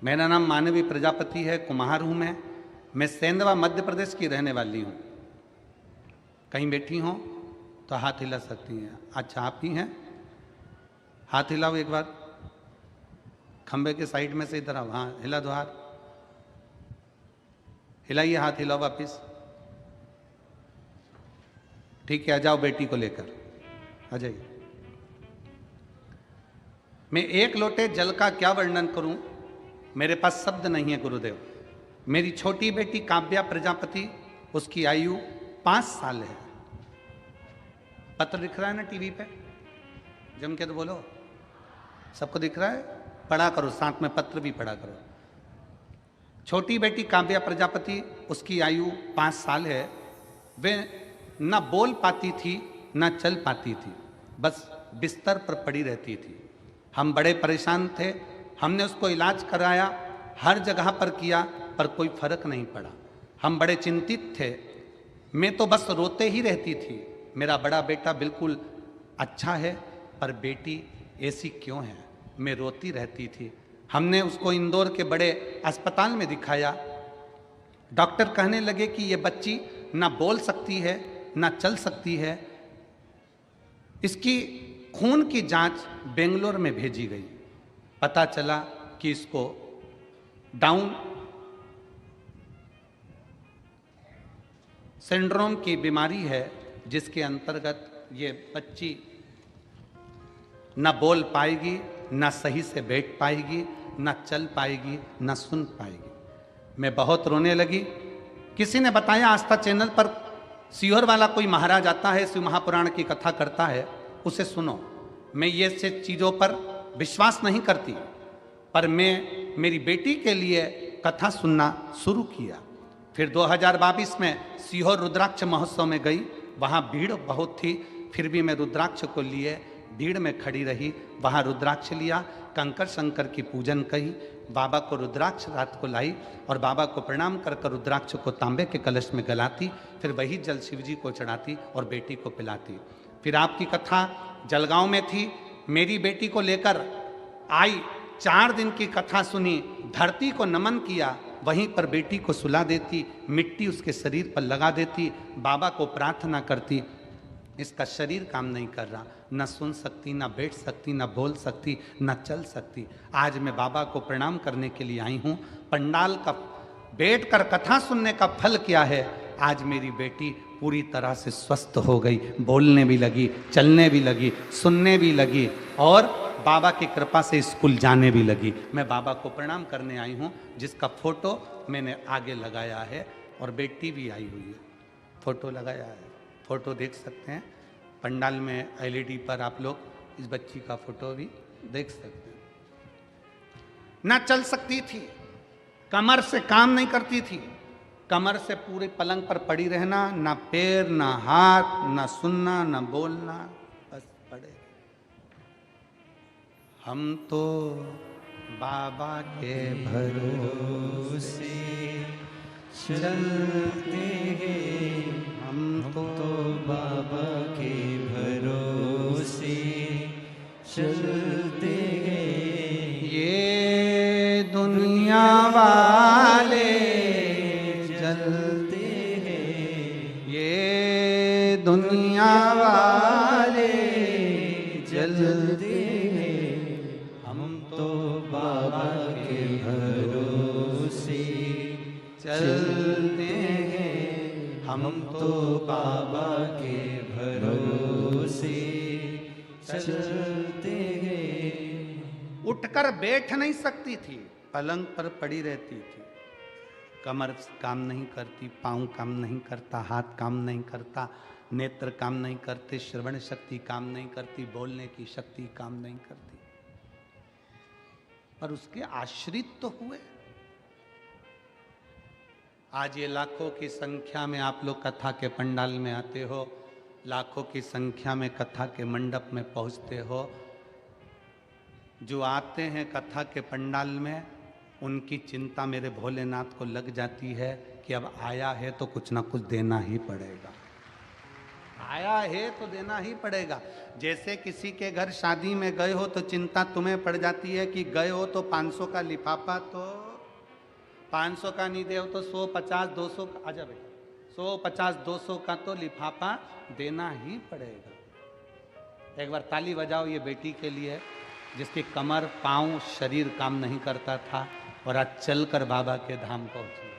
मेरा नाम मानवी प्रजापति है, कुम्हार हूँ मैं सेंधवा मध्य प्रदेश की रहने वाली हूँ। कहीं बैठी हो तो हाथ हिला सकती हैं। अच्छा, आप ही हैं? हाथ हिलाओ एक बार। खंबे के साइड में से इधर आओ, हाँ हिला दो हाथ, हिलाइए हाथ, हिलाओ वापिस। ठीक है, आ जाओ बेटी को लेकर, आ जाइए। मैं एक लोटे जल का क्या वर्णन करूं, मेरे पास शब्द नहीं है गुरुदेव। मेरी छोटी बेटी काव्या प्रजापति, उसकी आयु 5 साल है। पत्र दिख रहा है ना टीवी पे, जम के तो बोलो, सबको दिख रहा है, पढ़ा करो, साथ में पत्र भी पढ़ा करो। छोटी बेटी काव्या प्रजापति, उसकी आयु 5 साल है। वे न बोल पाती थी न चल पाती थी, बस बिस्तर पर पड़ी रहती थी। हम बड़े परेशान थे, हमने उसको इलाज कराया, हर जगह पर किया, पर कोई फर्क नहीं पड़ा। हम बड़े चिंतित थे, मैं तो बस रोते ही रहती थी। मेरा बड़ा बेटा बिल्कुल अच्छा है, पर बेटी ऐसी क्यों है, मैं रोती रहती थी। हमने उसको इंदौर के बड़े अस्पताल में दिखाया। डॉक्टर कहने लगे कि ये बच्ची ना बोल सकती है ना चल सकती है। इसकी खून की जांच बेंगलोर में भेजी गई। पता चला कि इसको डाउन सिंड्रोम की बीमारी है, जिसके अंतर्गत ये बच्ची न बोल पाएगी, न सही से बैठ पाएगी, न चल पाएगी, न सुन पाएगी। मैं बहुत रोने लगी। किसी ने बताया आस्था चैनल पर सीहोर वाला कोई महाराज आता है, शिव महापुराण की कथा करता है, उसे सुनो। मैं ये से चीज़ों पर विश्वास नहीं करती, पर मैं मेरी बेटी के लिए कथा सुनना शुरू किया। फिर 2022 में सीहोर रुद्राक्ष महोत्सव में गई, वहाँ भीड़ बहुत थी, फिर भी मैं रुद्राक्ष को लिए भीड़ में खड़ी रही। वहाँ रुद्राक्ष लिया, कंकर शंकर की पूजन कही, बाबा को रुद्राक्ष रात को लाई और बाबा को प्रणाम कर कर रुद्राक्ष को तांबे के कलश में गलाती, फिर वही जल शिव जी को चढ़ाती और बेटी को पिलाती। फिर आपकी कथा जलगांव में थी, मेरी बेटी को लेकर आई, 4 दिन की कथा सुनी, धरती को नमन किया, वहीं पर बेटी को सुला देती, मिट्टी उसके शरीर पर लगा देती, बाबा को प्रार्थना करती। इसका शरीर काम नहीं कर रहा, न सुन सकती, न बैठ सकती, न बोल सकती, न चल सकती। आज मैं बाबा को प्रणाम करने के लिए आई हूँ। पंडाल का बैठकर कथा सुनने का फल क्या है, आज मेरी बेटी पूरी तरह से स्वस्थ हो गई, बोलने भी लगी, चलने भी लगी, सुनने भी लगी और बाबा की कृपा से स्कूल जाने भी लगी। मैं बाबा को प्रणाम करने आई हूँ, जिसका फोटो मैंने आगे लगाया है और बेटी भी आई हुई है, फोटो लगाया है, फोटो देख सकते हैं। पंडाल में एलईडी पर आप लोग इस बच्ची का फोटो भी देख सकते हैं। ना चल सकती थी, कमर से काम नहीं करती थी, कमर से पूरे पलंग पर पड़ी रहना, ना पैर ना हाथ, ना सुनना ना बोलना, बस पड़े। हम तो बाबा के भरोसे चलते हैं, हम तो बाबा के भरोसे चलते हैं। ये दुनिया वाले जलते हैं, ये दुनिया वाले जलते हैं, हम तो बाबा के भरोसे चलते हैं, हम तो बाबा के भरोसे चलते हैं। उठकर बैठ नहीं सकती थी, पलंग पर पड़ी रहती थी, कमर काम नहीं करती, पाँव काम नहीं करता, हाथ काम नहीं करता, नेत्र काम नहीं करते, श्रवण शक्ति काम नहीं करती, बोलने की शक्ति काम नहीं करती, पर उसके आश्रित तो हुए। आज ये लाखों की संख्या में आप लोग कथा के पंडाल में आते हो, लाखों की संख्या में कथा के मंडप में पहुंचते हो। जो आते हैं कथा के पंडाल में, उनकी चिंता मेरे भोलेनाथ को लग जाती है कि अब आया है तो कुछ ना कुछ देना ही पड़ेगा, आया है तो देना ही पड़ेगा। जैसे किसी के घर शादी में गए हो तो चिंता तुम्हें पड़ जाती है कि गए हो तो 500 का लिफाफा, तो 500 का नहीं दे हो तो 100, 50, 200 का, आजा बेटा, 100, 50, 200 का तो लिफाफा देना ही पड़ेगा। एक बार ताली बजाओ ये बेटी के लिए, जिसकी कमर पांव शरीर काम नहीं करता था और आज चलकर बाबा के धाम पहुंची है।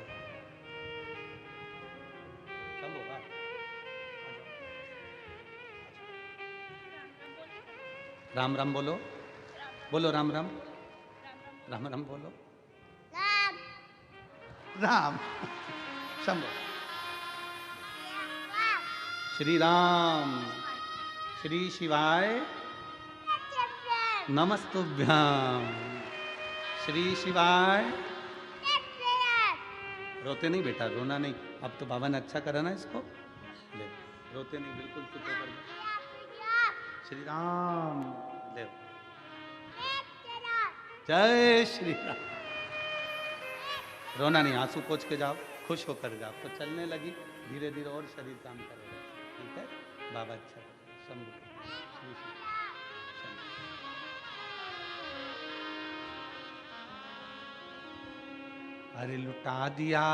राम राम बोलो, बोलो राम राम, राम राम बोलो, राम राम, शंभो, श्री राम, श्री शिवाय नमस्तुभ्याम, श्री शिवाय। रोते नहीं बेटा, रोना नहीं। अब तो बाबा ने अच्छा करा ना इसको, ले रोते नहीं, बिल्कुल चुप होकर। श्री राम ले, जय श्री राम। रोना नहीं, आंसू पोंछ के जाओ, खुश होकर जाओ। तो चलने लगी, धीरे धीरे और शरीर काम करेगा। ठीक है बाबा, अच्छा शंभू, श्री श्री अरे लुटा दिया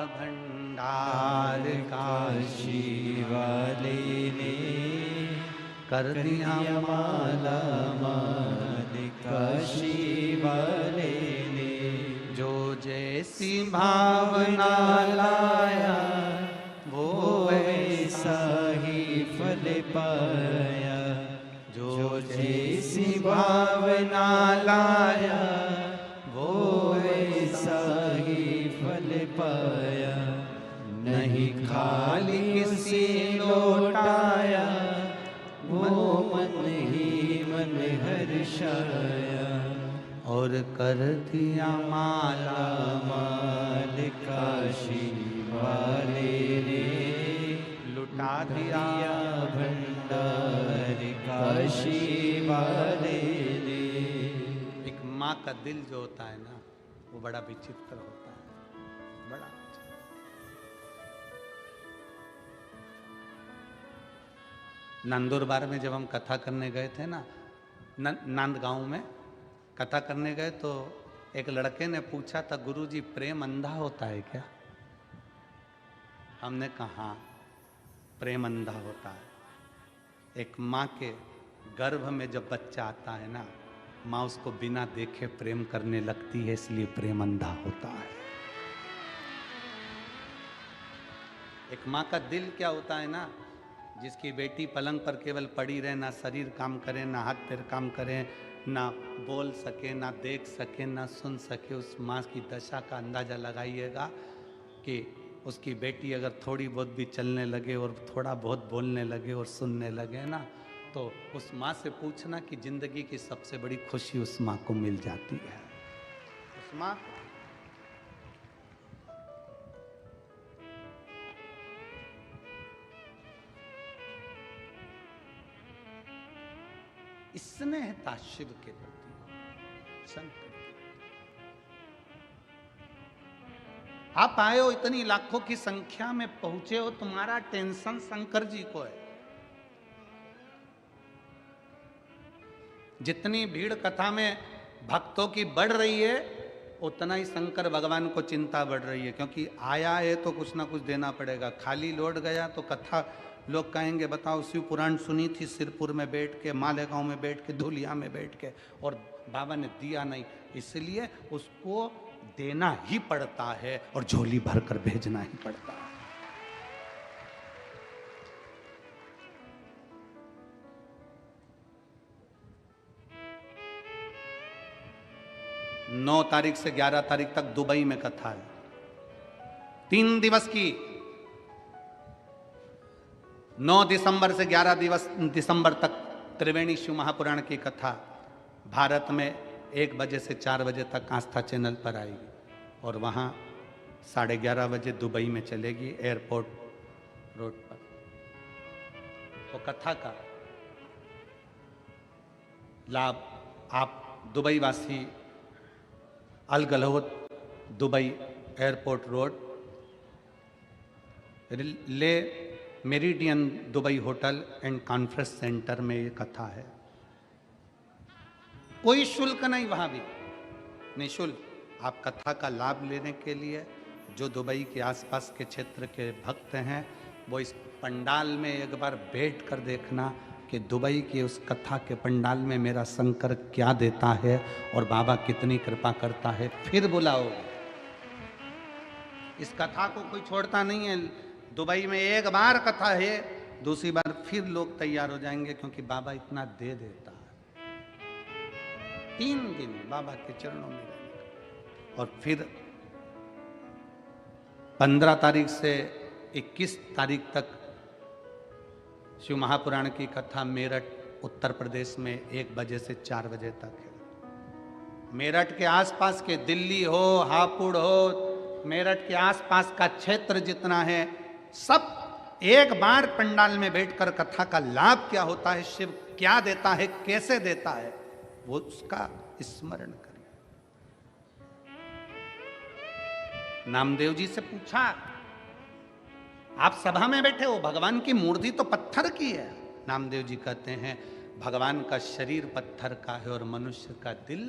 भंडार काशी वाले ने, कर दिया माला माल काशी वाले ने। जो जैसी भावना लाया वो वैसा ही फल पाया। जो जैसी भावना लाया वो वैसा ही फल पाया। नहीं खाली किसी लौटाया, वो मन ही मन हर्षाया। और कर दिया माला माल काशी वाले ने, लुटा दिया भंडार काशी वाले ने। एक माँ का दिल जो होता है ना, वो बड़ा विचित्र होता है, बड़ा। नंदुरबार में जब हम कथा करने गए थे ना, नांदगांव में कथा करने गए, तो एक लड़के ने पूछा था, गुरुजी प्रेम अंधा होता है क्या? हमने कहा हाँ, प्रेम अंधा होता है। एक माँ के गर्भ में जब बच्चा आता है ना, माँ उसको बिना देखे प्रेम करने लगती है, इसलिए प्रेम अंधा होता है। एक माँ का दिल क्या होता है ना, जिसकी बेटी पलंग पर केवल पड़ी रहे, ना शरीर काम करे, ना हाथ पैर काम करे, ना बोल सके, ना देख सके, ना सुन सके, उस माँ की दशा का अंदाज़ा लगाइएगा कि उसकी बेटी अगर थोड़ी बहुत भी चलने लगे और थोड़ा बहुत बोलने लगे और सुनने लगे ना, तो उस माँ से पूछना कि जिंदगी की सबसे बड़ी खुशी उस माँ को मिल जाती है। उस माँ स्नेहता शिव के प्रति, शंकर के। आप आए हो, इतनी लाखों की संख्या में पहुंचे हो, तुम्हारा टेंशन शंकर जी को है। जितनी भीड़ कथा में भक्तों की बढ़ रही है, उतना ही शंकर भगवान को चिंता बढ़ रही है, क्योंकि आया है तो कुछ ना कुछ देना पड़ेगा। खाली लौट गया तो कथा लोग कहेंगे, बताओ शिव पुराण सुनी थी सिरपुर में बैठ के, मालेगांव में बैठ के, धुलिया में बैठ के, और बाबा ने दिया नहीं, इसलिए उसको देना ही पड़ता है और झोली भरकर भेजना ही पड़ता है। 9 तारीख से 11 तारीख तक दुबई में कथा है, 3 दिवस की। 9 दिसंबर से 11 दिसंबर तक त्रिवेणी शिव महापुराण की कथा भारत में 1 बजे से 4 बजे तक आस्था चैनल पर आएगी, और वहाँ 11:30 बजे दुबई में चलेगी एयरपोर्ट रोड पर। तो कथा का लाभ आप दुबई वासी Al Garhoud Dubai airport road Le Meridien Dubai hotel and conference centre में ये कथा है। कोई शुल्क नहीं, वहाँ भी निःशुल्क। आप कथा का लाभ लेने के लिए जो दुबई के आसपास के क्षेत्र के भक्त हैं, वो इस पंडाल में एक बार बैठ कर देखना, कि दुबई की उस कथा के पंडाल में मेरा शंकर क्या देता है और बाबा कितनी कृपा करता है, फिर बुलाओगे। इस कथा को कोई छोड़ता नहीं है। दुबई में एक बार कथा है, दूसरी बार फिर लोग तैयार हो जाएंगे, क्योंकि बाबा इतना दे देता है। 3 दिन बाबा के चरणों में रहने का। और फिर 15 तारीख से 21 तारीख तक शिव महापुराण की कथा मेरठ उत्तर प्रदेश में 1 बजे से 4 बजे तक है। मेरठ के आसपास के, दिल्ली हो, हापुड़ हो, मेरठ के आसपास का क्षेत्र जितना है, सब एक बार पंडाल में बैठकर कथा का लाभ क्या होता है, शिव क्या देता है, कैसे देता है, वो उसका स्मरण करें। नामदेव जी से पूछा, आप सभा में बैठे हो, भगवान की मूर्ति तो पत्थर की है। नामदेव जी कहते हैं, भगवान का शरीर पत्थर का है और मनुष्य का दिल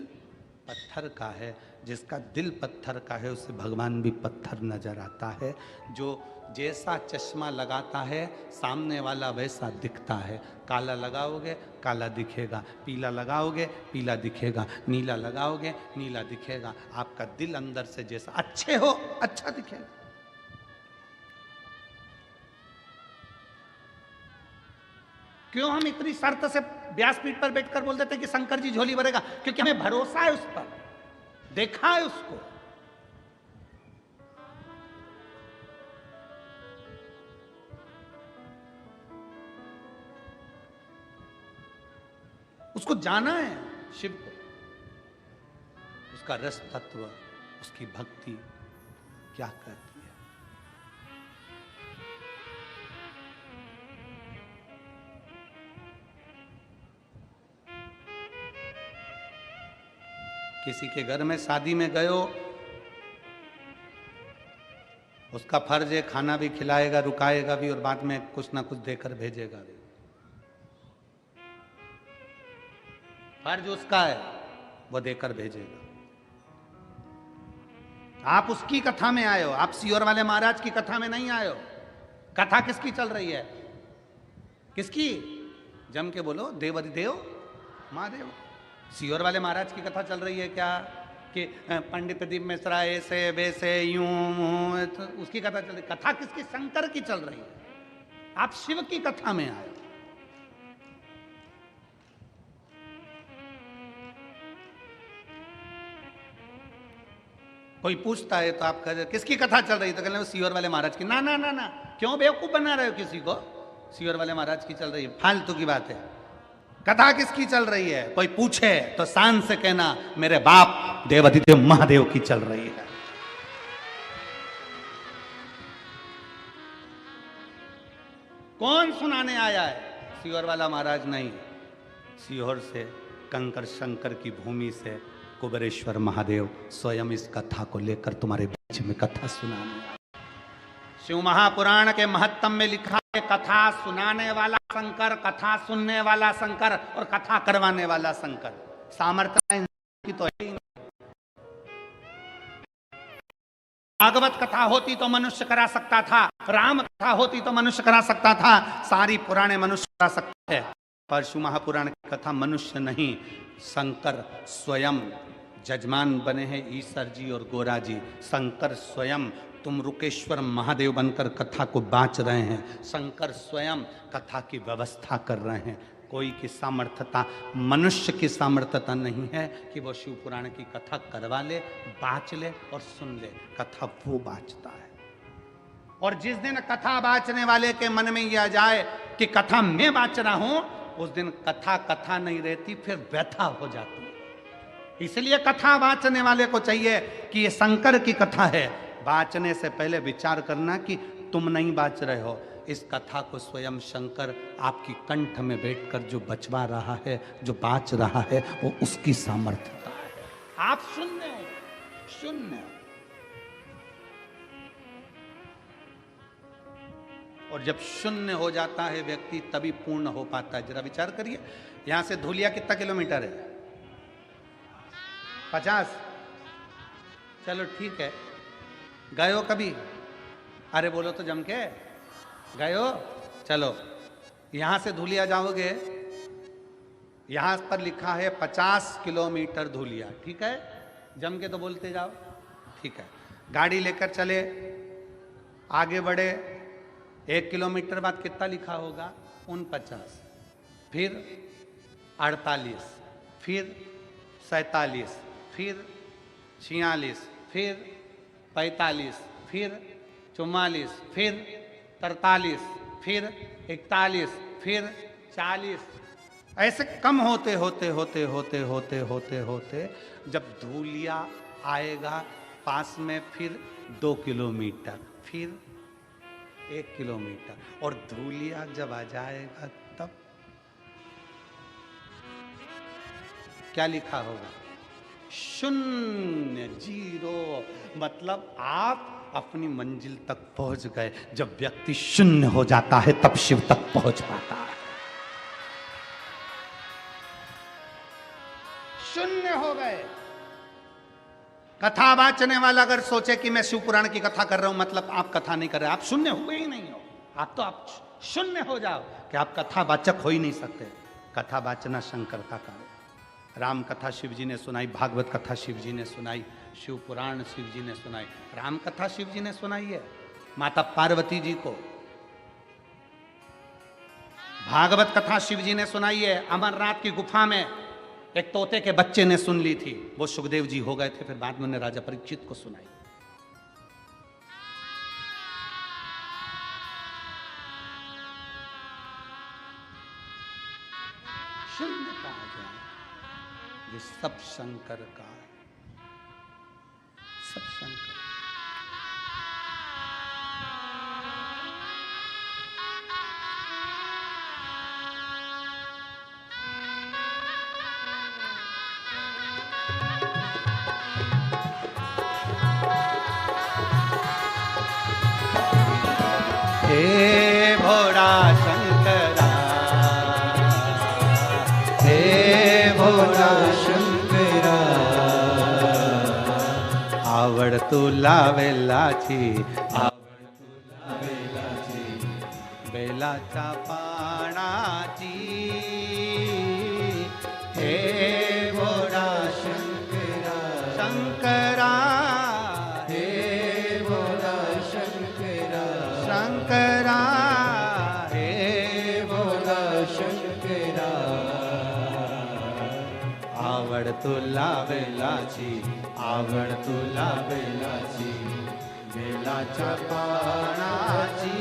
पत्थर का है। जिसका दिल पत्थर का है उसे भगवान भी पत्थर नजर आता है। जो जैसा चश्मा लगाता है सामने वाला वैसा दिखता है। काला लगाओगे काला दिखेगा, पीला लगाओगे पीला दिखेगा, नीला लगाओगे नीला दिखेगा। आपका दिल अंदर से जैसा अच्छे हो अच्छा दिखेगा। क्यों हम इतनी शर्त से व्यासपीठ पर बैठकर बोल देते हैं कि शंकर जी झोली भरेगा? क्योंकि हमें भरोसा है उस पर, देखा है उसको। उसको जाना है शिव को, उसका रस तत्व, उसकी भक्ति क्या करती है। किसी के घर में शादी में गए हो, उसका फर्ज है खाना भी खिलाएगा, रुकाएगा भी और बाद में कुछ ना कुछ देकर भेजेगा भी। फर्ज उसका है, वो देकर भेजेगा। आप उसकी कथा में आए हो, आप सीहोर वाले महाराज की कथा में नहीं आए हो। कथा किसकी चल रही है? किसकी? जम के बोलो, देवरिदेव महादेव। सीहोर वाले महाराज की कथा चल रही है क्या कि पंडित दीप मिश्रा ऐसे वैसे यूं, तो उसकी कथा चल रही? कथा किसकी? शंकर की चल रही है। आप शिव की कथा में आए। कोई पूछता है तो आप कह किसकी कथा चल रही है, तो कहते हैं सीहोर वाले महाराज की। ना ना ना ना, क्यों बेवकूफ बना रहे हो किसी को? सीहोर वाले महाराज की चल रही है, फालतू की बात है। कथा किसकी चल रही है? कोई पूछे तो शान से कहना मेरे बाप देवाधिदेव महादेव की चल रही है। कौन सुनाने आया है? सीहोर वाला महाराज नहीं। सीहोर से, कंकर शंकर की भूमि से कुबेरेश्वर महादेव स्वयं इस कथा को लेकर तुम्हारे बीच में कथा सुनाने आए। शिव महापुराण के महत्तम में लिखा है, कथा सुनाने वाला शंकर, कथा सुनने वाला शंकर और कथा करवाने वाला शंकर। सामर्थ्य की तो है ही नहीं। भागवत कथा होती तो मनुष्य करा सकता था, राम कथा होती तो मनुष्य करा सकता था, सारी पुराणे मनुष्य करा सकता है। पर शिव महापुराण की कथा मनुष्य नहीं, शंकर स्वयं जजमान बने हैं। ईश्वर जी और गोरा जी, शंकर स्वयं, तुम रुकेश्वर महादेव बनकर कथा को बांच रहे हैं। शंकर स्वयं कथा की व्यवस्था कर रहे हैं। कोई की सामर्थ्यता, मनुष्य की सामर्थ्यता नहीं है कि वो शिव पुराण की कथा करवा ले, बांच ले और सुन ले। कथा वो बांचता है। और जिस दिन कथा बांचने वाले के मन में यह आ जाए कि कथा मैं बांच रहा हूं, उस दिन कथा कथा नहीं रहती, फिर व्यथा हो जाती है। इसलिए कथा बांचने वाले को चाहिए कि ये शंकर की कथा है। बांचने से पहले विचार करना कि तुम नहीं बांच रहे हो। इस कथा को स्वयं शंकर आपकी कंठ में बैठकर जो बचवा रहा है, जो बांच रहा है, वो उसकी सामर्थ्यता है। आप शून्य हो, शून्य। और जब शून्य हो जाता है व्यक्ति, तभी पूर्ण हो पाता है। जरा विचार करिए, यहां से धुलिया कितना किलोमीटर है? 50। चलो ठीक है। गए हो कभी? अरे बोलो तो जम के, गए हो? चलो यहां से धुलिया जाओगे, यहां पर लिखा है 50 किलोमीटर धुलिया, ठीक है, जम के तो बोलते जाओ, ठीक है। गाड़ी लेकर चले, आगे बढ़े, 1 किलोमीटर बाद कितना लिखा होगा? 49, फिर 48, फिर 47, फिर 46, फिर 45, फिर 44, फिर 43, फिर 41, फिर 40, ऐसे कम होते होते होते होते होते होते होते जब धूलिया आएगा पास में, फिर 2 किलोमीटर, फिर 1 किलोमीटर, और धूलिया जब आ जाएगा तब क्या लिखा होगा? शून्य, 0। मतलब आप अपनी मंजिल तक पहुंच गए। जब व्यक्ति शून्य हो जाता है तब शिव तक पहुंच पाता है। शून्य हो गए। कथा वाचने वाला अगर सोचे कि मैं शिव पुराण की कथा कर रहा हूं, मतलब आप कथा नहीं कर रहे, आप शून्य हुए ही नहीं हो। आप शून्य हो जाओ कि आप कथा वाचक हो ही नहीं सकते। कथा वाचना शंकर का कार्य। राम कथा शिव जी ने सुनाई, भागवत कथा शिव जी ने सुनाई, शिव पुराण शिव जी ने सुनाई, राम कथा शिव जी ने सुनाई है माता पार्वती जी को, भागवत कथा शिव जी ने सुनाई है। अमरनाथ की गुफा में एक तोते के बच्चे ने सुन ली थी, वो सुखदेव जी हो गए थे, फिर बाद में उन्हें राजा परीक्षित को सुनाई। शून्य कहा जाए, ये सब शंकर का है, सब शंकर। हे भोला शंकरा, हे भोला शंकरा, आवड तुला वेलाची, आवड तुला वेलाची, बेलाच्या पानाची। हे भोला शंकरा, शंकरा, हे भोला शंकरा, शंकरा, हे भोला शंकरा, आवड तुला बेलाची, आवड तुला बेलाची, बेलाच्या पानाची।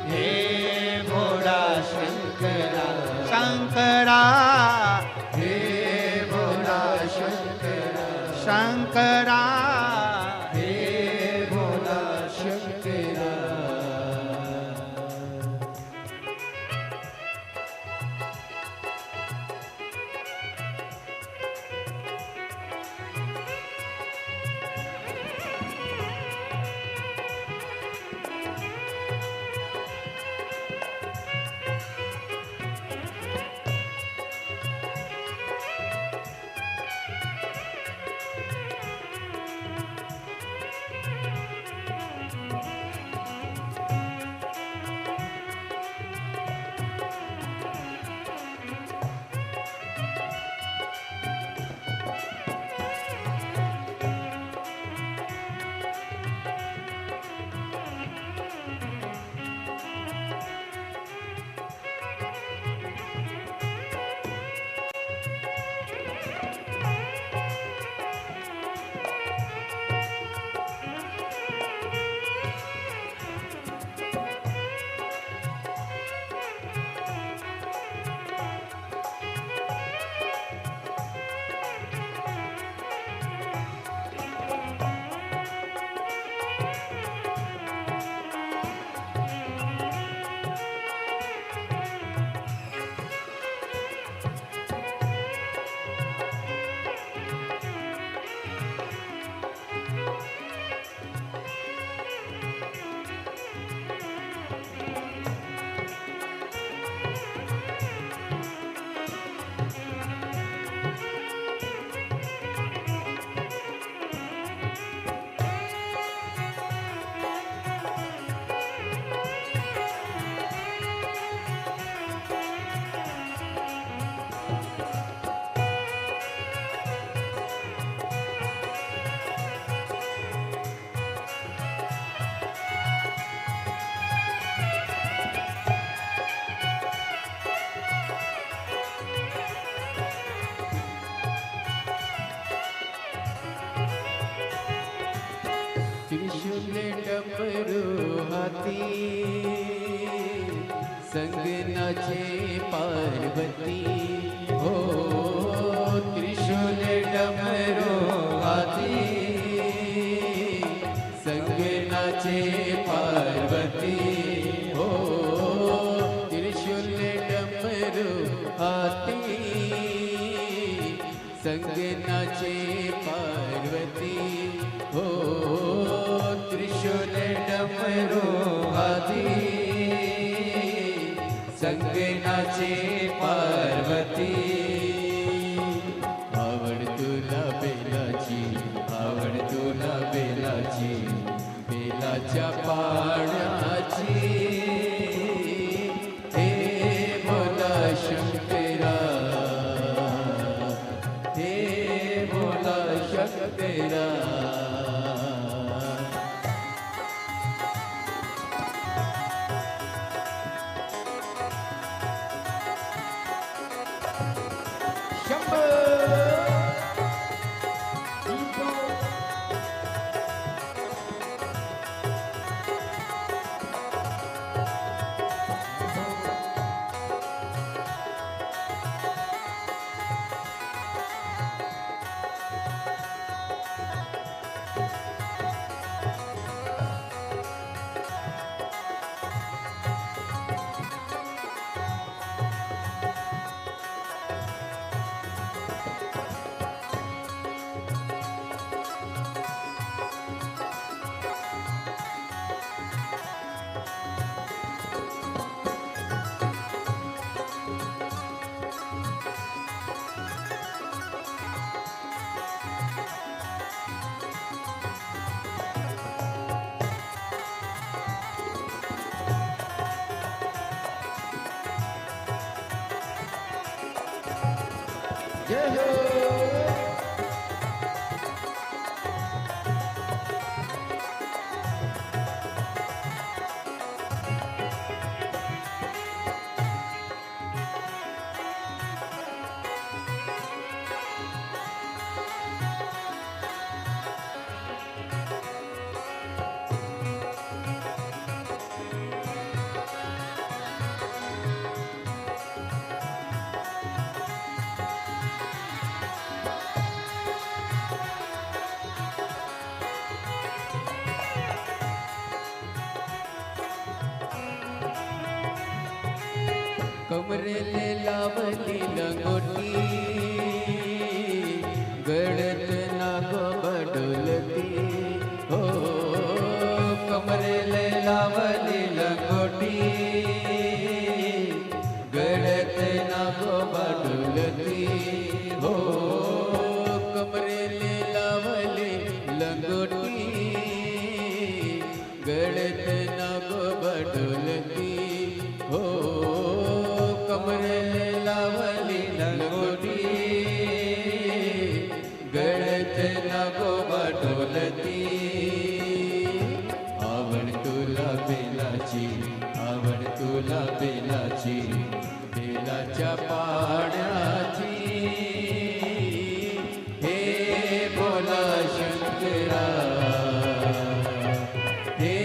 हे भोला शंकरा, शंकरा, हे भोला शंकरा, शंकरा, हे भोला शंकरा। डमरू हाथी संग नाचे पार्वती हो त्रिशूल डमरू हाथी संग नाचे पार्वती हो त्रिशूल डमरू हाथी संग नाचे पार्वती हो त्रिशूल डमरू हाथी संग नाचे पार्वती आवड तुला बेलाची आवड तुला बेलाची बेलाच्या पाण्याची हे बोला शंकरा हे बोला शंकरा जय हो कमरेले लावली लंगोटी गळत नाग बडोलती हो कमरेले लावली लंगोटी गळत नाग बडोलती हो कमरेले लावली लंगोटी गळत नाग बडोलती हो कमरेले लावली लंगोटी गळत नागो बडोलती आवड तुला बेलाची आवड तुला बेलाची बेलाच्या पाण्याची हे बोला शंकरा हे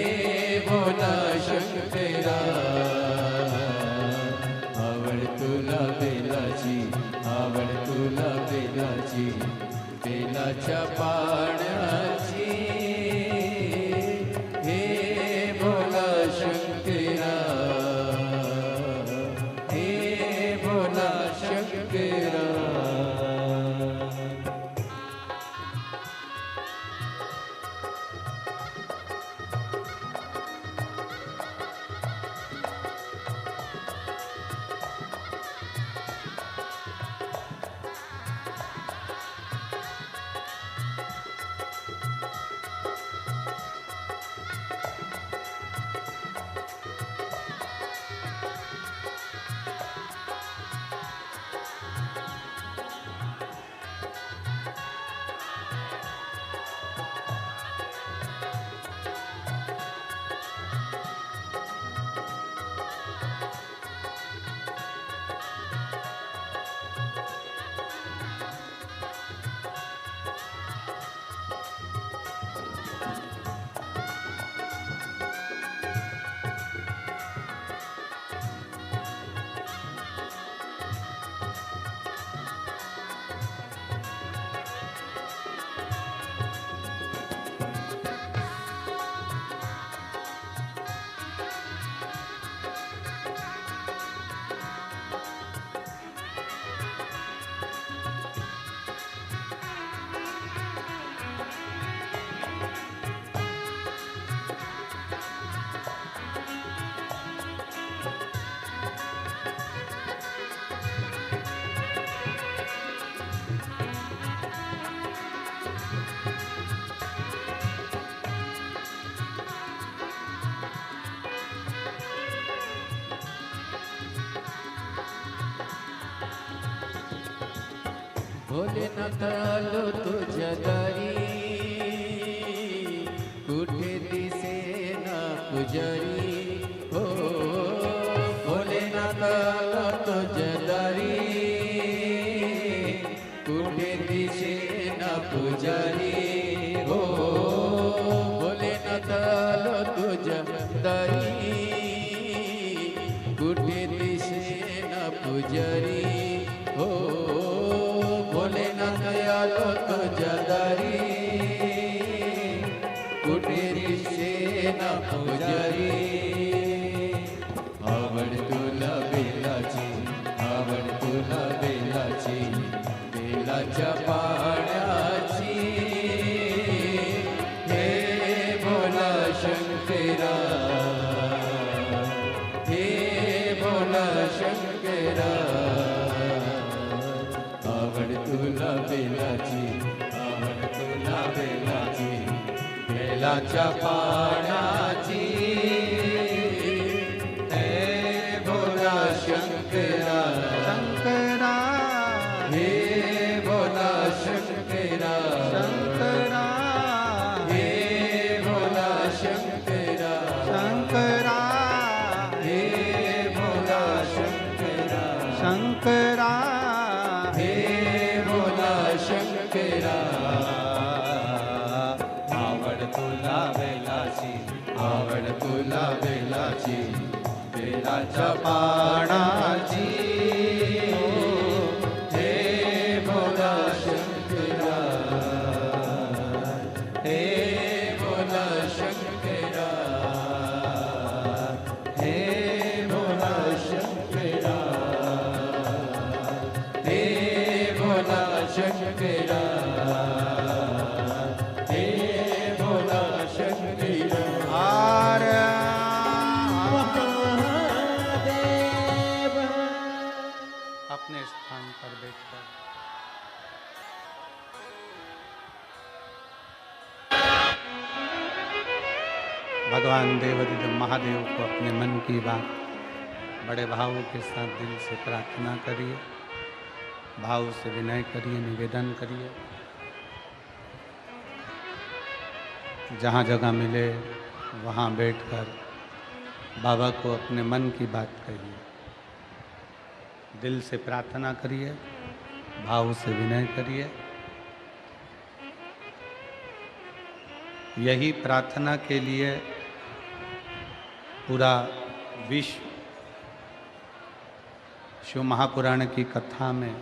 बोला शंकरा आवड तुला बेलाची आवड तुला बेलाची बेलाच्या पाण्याची हे बोला शंकरा हे बोला शंकरा भोलेनाथ आलो तुझ्या दारी, कुठे दिसे ना पुजारी, हो भोलेनाथ आलो तुझ्या दारी, कुठे दिसे ना पुजारी, हो भोलेनाथ आलो तुझ्या दारी, कुठे दिसे ना पुजारी, हो भोलेनाथ आलो तुझ्या दारी, कुठे दिसे ना पुजारी. आवड तुला बेलाची, आवड तुला बेलाची, बेलाच्या पाण्याची, हे भोला शंकरा, हे भोला शंकरा. आवड तुला बेलाची, आवड तुला बेलाची, बेलाच्या पाण्याची, हे भोला शंकरा, शंकरा हे भोला शंकरा, शंकरा हे भोला शंकरा, शंकरा हे भोला शंकरा, शंकरा हे भोला शंकरा. आवड तुला बेलाची, आवड तुला बेलाची, बेलाच्या पाण्याची, हे भोला शंकरा, हे भोला शंकरा, हे भोला शंकरा, हे भोला शंकरा, हे भोला शंकरा. आर्या महादेव. अपने स्थान पर बैठकर भगवान देवाधिदेव महादेव को अपने मन की बात बड़े भावों के साथ दिल से प्रार्थना करिए, भाव से विनय करिए, निवेदन करिए। जहाँ जगह मिले वहाँ बैठकर बाबा को अपने मन की बात कहिए, दिल से प्रार्थना करिए, भाव से विनय करिए। यही प्रार्थना के लिए पूरा विश्व शिव महापुराण की कथा में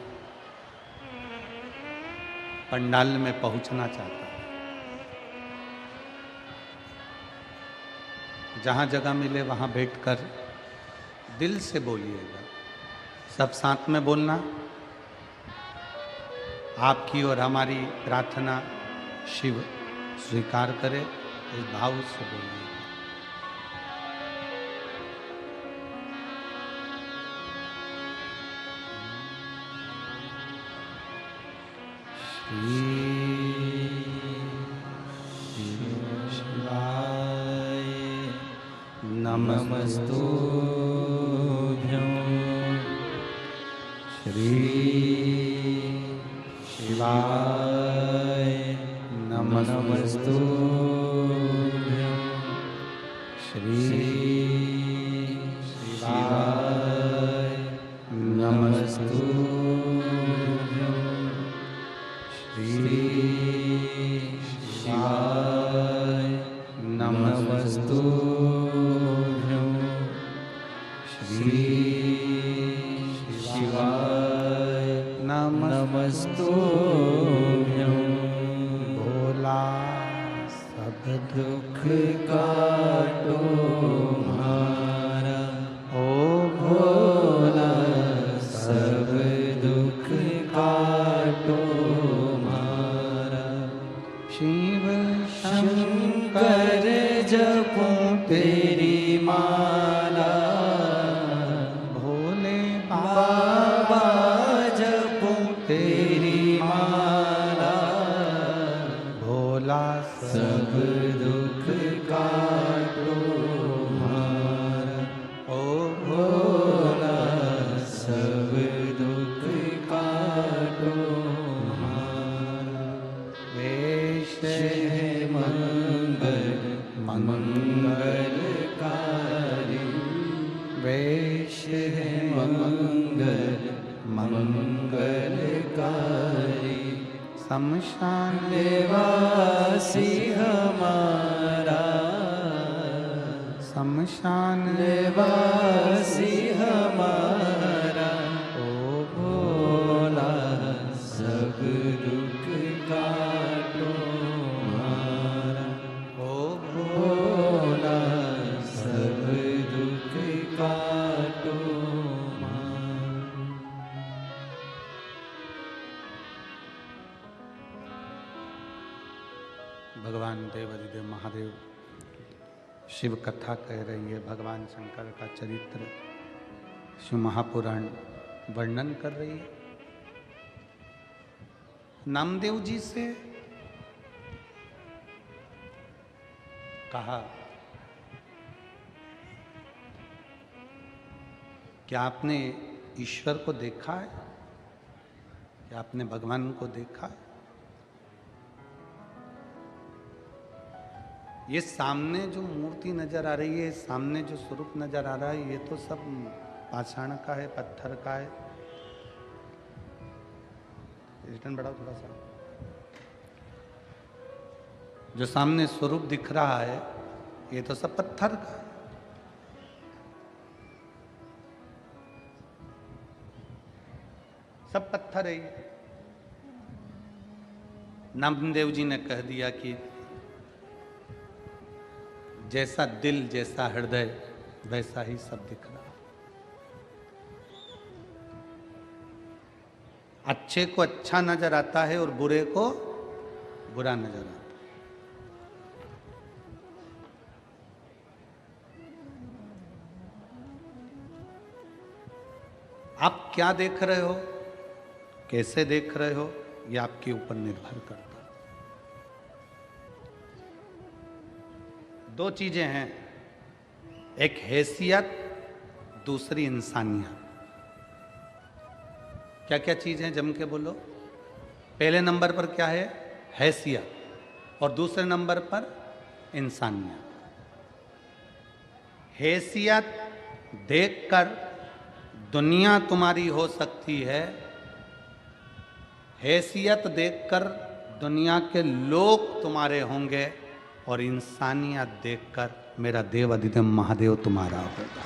पंडाल में पहुंचना चाहता है। जहाँ जगह मिले वहाँ बैठकर दिल से बोलिएगा, सब साथ में बोलना। आपकी और हमारी प्रार्थना शिव स्वीकार करे, इस भाव से बोलिए। शिवाय नमस्तुभ्यं। श्री शिवाय नमस्तुभ्यं। श्री शिवाय नमस्तुभ्यं। श्री शिवाय नमस्तुभ्यं। श्री शिवाय नमस्तुभ्यं। भोला सब दुख काटो मंगलकारी। शमशान निवासी हमारा, शमशान निवासी हमारा, ओ भोला सब दुख काटो हमारा। ओ भोला सब दुख काटो हमारा। भगवान देवाधिदेव महादेव शिव कथा कह रही है, भगवान शंकर का चरित्र शिव महापुराण वर्णन कर रही है। नामदेव जी से कहा, क्या आपने ईश्वर को देखा है? क्या आपने भगवान को देखा है? ये सामने जो मूर्ति नजर आ रही है, सामने जो स्वरूप नजर आ रहा है, ये तो सब पाषाण का है, पत्थर का है। रिटर्न बढ़ाओ थोड़ा सा। जो सामने स्वरूप दिख रहा है, ये तो सब पत्थर का है। सब पत्थर है ये। नामदेव जी ने कह दिया कि जैसा दिल, जैसा हृदय, वैसा ही सब दिख रहा। अच्छे को अच्छा नजर आता है और बुरे को बुरा नजर आता है। आप क्या देख रहे हो, कैसे देख रहे हो, यह आपके ऊपर निर्भर करता है। दो चीजें हैं, एक हैसियत, दूसरी इंसानियत। क्या क्या चीज है, जम के बोलो। पहले नंबर पर क्या है? हैसियत, और दूसरे नंबर पर इंसानियत। हैसियत देखकर दुनिया तुम्हारी हो सकती है, हैसियत देखकर दुनिया के लोग तुम्हारे होंगे, और इंसानियत देखकर मेरा देव अधिदेव महादेव तुम्हारा होगा।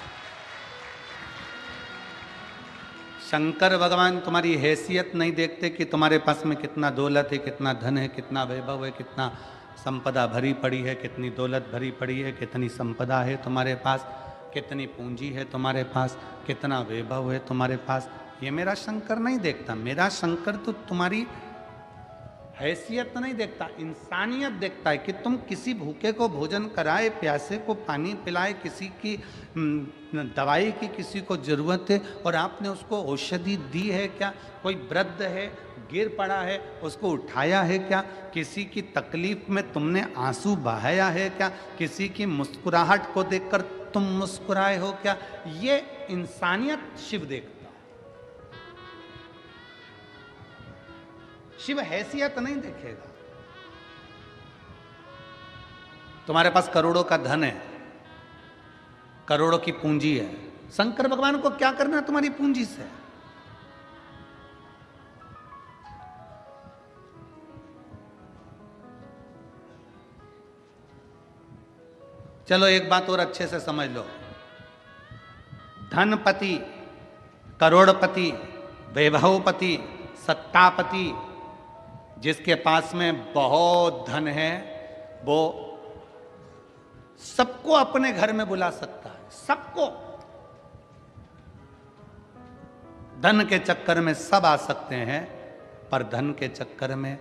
शंकर भगवान तुम्हारी हैसियत नहीं देखते कि तुम्हारे पास में कितना दौलत है, कितना धन है, कितना वैभव है, कितना संपदा भरी पड़ी है, कितनी दौलत भरी पड़ी है, कितनी संपदा है तुम्हारे पास, कितनी पूंजी है तुम्हारे पास, कितना वैभव है तुम्हारे पास। ये मेरा शंकर नहीं देखता। मेरा शंकर तो तुम्हारी हैसियत नहीं देखता, इंसानियत देखता है कि तुम किसी भूखे को भोजन कराए, प्यासे को पानी पिलाए, किसी की दवाई की किसी को जरूरत है और आपने उसको औषधि दी है क्या? कोई वृद्ध है, गिर पड़ा है, उसको उठाया है क्या? किसी की तकलीफ में तुमने आंसू बहाया है क्या? किसी की मुस्कुराहट को देखकर तुम मुस्कुराए हो क्या? ये इंसानियत शिव देखता। शिव हैसियत नहीं देखेगा। तुम्हारे पास करोड़ों का धन है, करोड़ों की पूंजी है, शंकर भगवान को क्या करना है तुम्हारी पूंजी से? चलो एक बात और अच्छे से समझ लो। धनपति, करोड़पति, वैभवपति, सत्तापति, जिसके पास में बहुत धन है, वो सबको अपने घर में बुला सकता है, सबको। धन के चक्कर में सब आ सकते हैं, पर धन के चक्कर में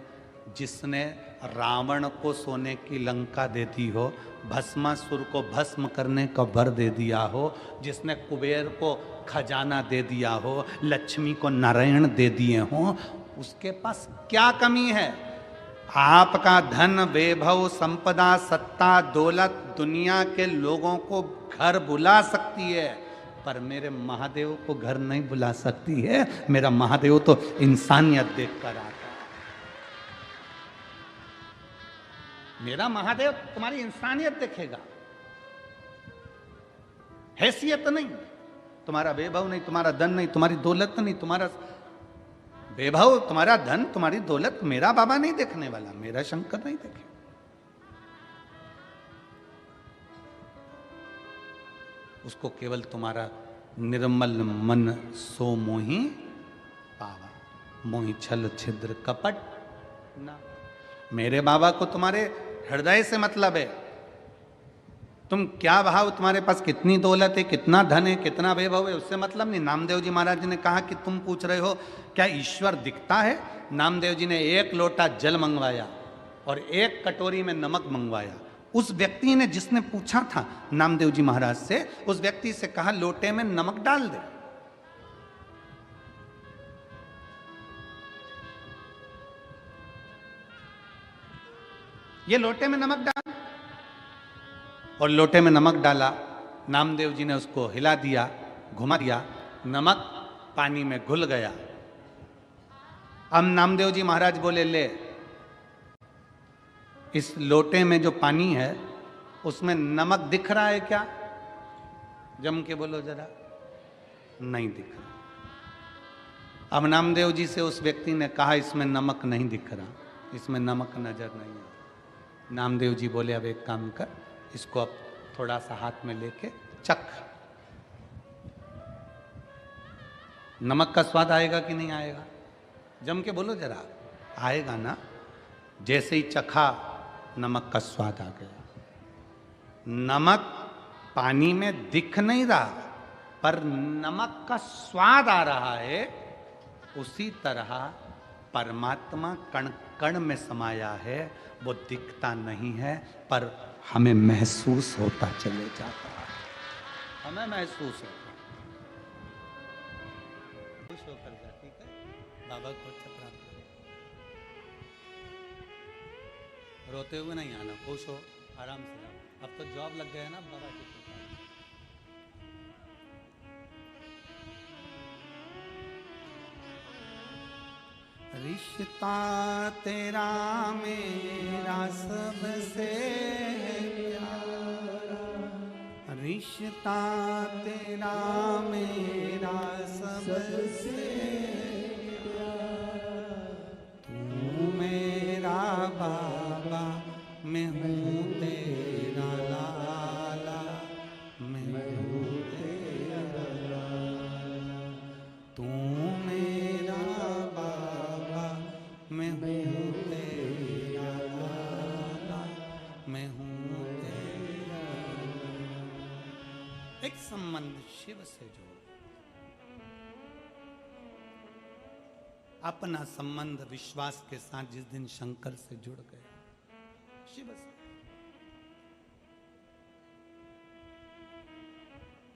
जिसने रावण को सोने की लंका दे दी हो, भस्मासुर को भस्म करने का वर दे दिया हो, जिसने कुबेर को खजाना दे दिया हो, लक्ष्मी को नारायण दे दिए हो, उसके पास क्या कमी है? आपका धन, वैभव, संपदा, सत्ता, दौलत दुनिया के लोगों को घर बुला सकती है, पर मेरे महादेव को घर नहीं बुला सकती है। मेरा महादेव तो इंसानियत देखकर आता है। मेरा महादेव तुम्हारी इंसानियत देखेगा, हैसियत नहीं, तुम्हारा वैभव नहीं, तुम्हारा धन नहीं, तुम्हारी दौलत नहीं, तुम्हारा वैभव, तुम्हारा धन, तुम्हारी दौलत मेरा बाबा नहीं देखने वाला, मेरा शंकर नहीं देखे। उसको केवल तुम्हारा निर्मल मन सो मोही पावा, मोही छल छिद्र कपट ना। मेरे बाबा को तुम्हारे हृदय से मतलब है। तुम क्या भाव, तुम्हारे पास कितनी दौलत है, कितना धन है, कितना वैभव है, उससे मतलब नहीं। नामदेव जी महाराज ने कहा कि तुम पूछ रहे हो क्या ईश्वर दिखता है। नामदेव जी ने एक लोटा जल मंगवाया और एक कटोरी में नमक मंगवाया। उस व्यक्ति ने, जिसने पूछा था नामदेव जी महाराज से, उस व्यक्ति से कहा लोटे में नमक डाल दे। ये लोटे में नमक डाल, और लोटे में नमक डाला। नामदेव जी ने उसको हिला दिया, घुमा दिया, नमक पानी में घुल गया। अब नामदेव जी महाराज बोले, ले इस लोटे में जो पानी है उसमें नमक दिख रहा है क्या? जम के बोलो जरा। नहीं दिख रहा। अब नामदेव जी से उस व्यक्ति ने कहा इसमें नमक नहीं दिख रहा, इसमें नमक नजर नहीं है। नामदेव जी बोले अब एक काम कर, इसको अब थोड़ा सा हाथ में लेके चख, नमक का स्वाद आएगा कि नहीं आएगा? जम के बोलो जरा। आएगा ना। जैसे ही चखा, नमक का स्वाद आ गया। नमक पानी में दिख नहीं रहा, पर नमक का स्वाद आ रहा है। उसी तरह परमात्मा कण कण में समाया है, वो दिखता नहीं है पर हमें महसूस होता चले जाता है। हमें महसूस होता, खुश होकर जा। ठीक है, बाबा को अच्छा प्राप्त करो। रोते हुए नहीं आना, खुश हो, आराम से रहो। अब तो जॉब लग गया है ना बाबा की कृपा। रिश्ता तेरा मेरा सबसे प्यारा, रिश्ता तेरा मेरा सबसे प्यारा। तू मेरा बाबा, मैं हूँ तेरा लाला, मैं हूँ तेरा लाला। तू मेरा बाबा, मैं हूँ तेरा लाला, मैं हूँ तेरा लाला। एक संबंध शिव से जोड़, अपना संबंध विश्वास के साथ जिस दिन शंकर से जुड़ गए, शिव से।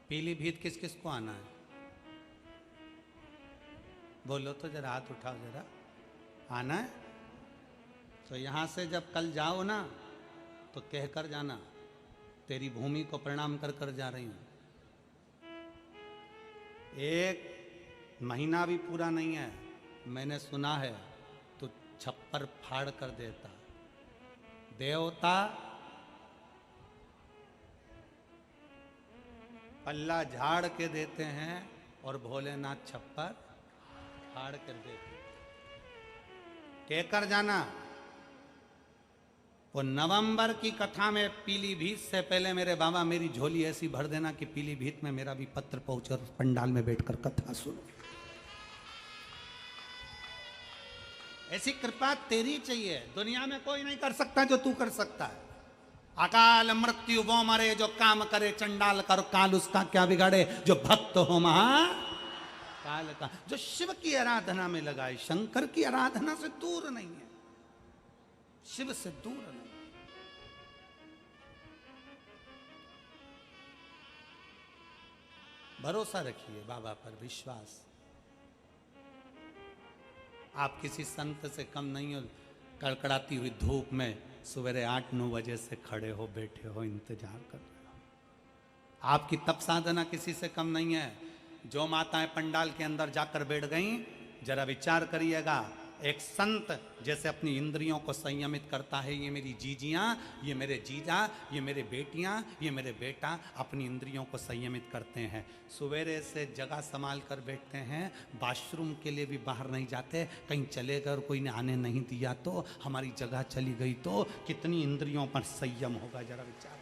पीलीभीत किस किस को आना है? बोलो तो जरा, हाथ उठाओ जरा। आना है तो यहां से जब कल जाओ ना, तो कहकर जाना तेरी भूमि को प्रणाम कर कर जा रही हूं। एक महीना भी पूरा नहीं है, मैंने सुना है तो छप्पर फाड़ कर देता। देवता पल्ला झाड़ के देते हैं और भोलेनाथ छप्पर फाड़ कर देते। कहकर जाना। वो नवंबर की कथा में पीलीभीत से पहले मेरे बाबा मेरी झोली ऐसी भर देना कि पीलीभीत में मेरा भी पत्र पहुंचे और पंडाल में बैठकर कथा सुनो। ऐसी कृपा तेरी चाहिए, दुनिया में कोई नहीं कर सकता जो तू कर सकता है। अकाल मृत्यु वो मरे जो काम करे चंडाल कर, काल उसका क्या बिगाड़े जो भक्त हो महा काल का। जो शिव की आराधना में लगाए, शंकर की आराधना से दूर नहीं है, शिव से दूर नहीं। भरोसा रखिए बाबा पर, विश्वास। आप किसी संत से कम नहीं हो। कड़कड़ाती हुई धूप में सवेरे 8-9 बजे से खड़े हो, बैठे हो, इंतजार कर रहे हो। आपकी तप साधना किसी से कम नहीं है। जो माताएं पंडाल के अंदर जाकर बैठ गईं, जरा विचार करिएगा, एक संत जैसे अपनी इंद्रियों को संयमित करता है, ये मेरी जीजियाँ, ये मेरे जीजा, ये मेरे बेटियाँ, ये मेरे बेटा अपनी इंद्रियों को संयमित करते हैं। सवेरे से जगह संभाल कर बैठते हैं, वॉशरूम के लिए भी बाहर नहीं जाते, कहीं चले गए और कोई ने आने नहीं दिया तो, हमारी जगह चली गई तो कितनी इंद्रियों पर संयम होगा, जरा विचार।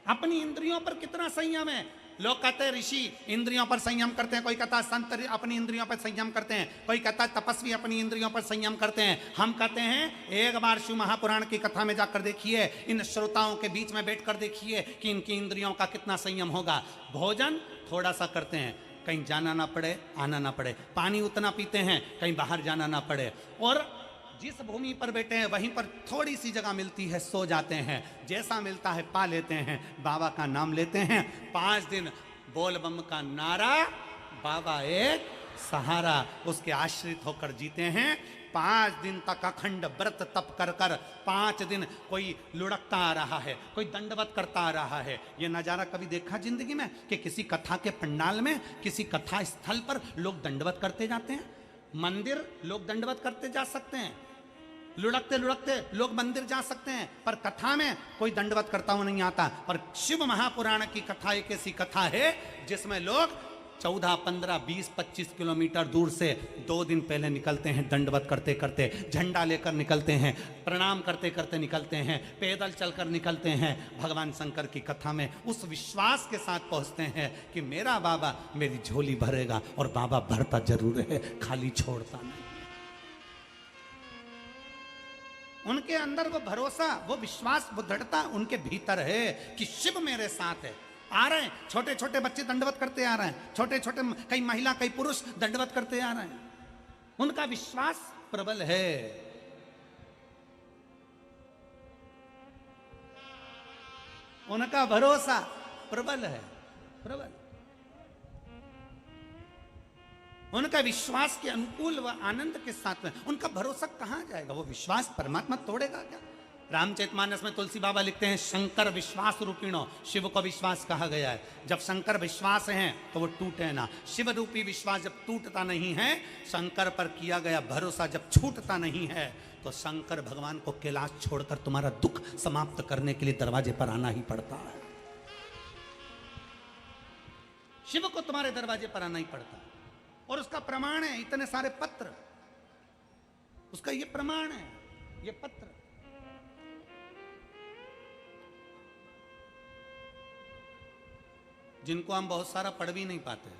अपनी इंद्रियों पर कितना संयम है। लोग कहते हैं ऋषि इंद्रियों पर संयम करते हैं, कोई कहता है संत अपनी इंद्रियों पर संयम करते हैं, कोई कहता है तपस्वी अपनी इंद्रियों पर संयम करते हैं। हम कहते हैं एक बार शिव महापुराण की कथा में जाकर देखिए, इन श्रोताओं के बीच में बैठकर देखिए कि इनकी इंद्रियों का कितना संयम होगा। भोजन थोड़ा सा करते हैं, कहीं जाना ना पड़े, आना ना पड़े। पानी उतना पीते हैं, कहीं बाहर जाना ना पड़े। और जिस भूमि पर बैठे हैं वहीं पर थोड़ी सी जगह मिलती है, सो जाते हैं, जैसा मिलता है पा लेते हैं, बाबा का नाम लेते हैं। 5 दिन बोल बम का नारा, बाबा एक सहारा, उसके आश्रित होकर जीते हैं। 5 दिन तक अखंड व्रत तप कर कर, 5 दिन कोई लुढ़कता आ रहा है, कोई दंडवत करता आ रहा है। ये नज़ारा कभी देखा जिंदगी में कि किसी कथा के पंडाल में, किसी कथा स्थल पर लोग दंडवत करते जाते हैं? मंदिर लोग दंडवत करते जा सकते हैं, लुढ़कते लुढ़कते लोग मंदिर जा सकते हैं, पर कथा में कोई दंडवत करता हुआ नहीं आता। पर शिव महापुराण की कथा एक ऐसी कथा है जिसमें लोग 14, 15, 20, 25 किलोमीटर दूर से 2 दिन पहले निकलते हैं, दंडवत करते करते, झंडा लेकर निकलते हैं, प्रणाम करते करते निकलते हैं, पैदल चलकर निकलते हैं। भगवान शंकर की कथा में उस विश्वास के साथ पहुंचते हैं कि मेरा बाबा मेरी झोली भरेगा, और बाबा भरता जरूर है, खाली छोड़ता नहीं। उनके अंदर वो भरोसा, वो विश्वास, वो दृढ़ता उनके भीतर है कि शिव मेरे साथ है। आ रहे हैं छोटे छोटे बच्चे दंडवत करते आ रहे हैं, छोटे छोटे कई महिला कई पुरुष दंडवत करते आ रहे हैं। उनका विश्वास प्रबल है। उनका भरोसा प्रबल है, प्रबल। उनका विश्वास के अनुकूल व आनंद के साथ में उनका भरोसा कहां जाएगा? वो विश्वास परमात्मा तोड़ेगा क्या? रामचरितमानस में तुलसी बाबा लिखते हैं शंकर विश्वास रूपिणो, शिव को विश्वास कहा गया है। जब शंकर विश्वास हैं तो वो टूटे ना। शिव रूपी विश्वास जब टूटता नहीं है, शंकर पर किया गया भरोसा जब छूटता नहीं है, तो शंकर भगवान को कैलाश छोड़कर तुम्हारा दुख समाप्त करने के लिए दरवाजे पर आना ही पड़ता है। शिव को तुम्हारे दरवाजे पर आना ही पड़ता है, और उसका प्रमाण है इतने सारे पत्र, उसका ये प्रमाण है, ये पत्र। जिनको हम बहुत सारा पढ़ भी नहीं पाते,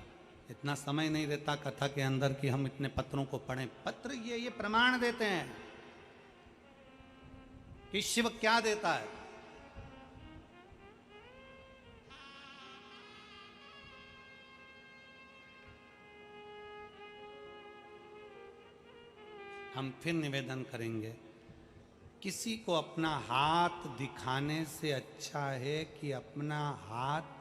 इतना समय नहीं रहता कथा के अंदर कि हम इतने पत्रों को पढ़ें। पत्र ये प्रमाण देते हैं कि शिव क्या देता है। हम फिर निवेदन करेंगे, किसी को अपना हाथ दिखाने से अच्छा है कि अपना हाथ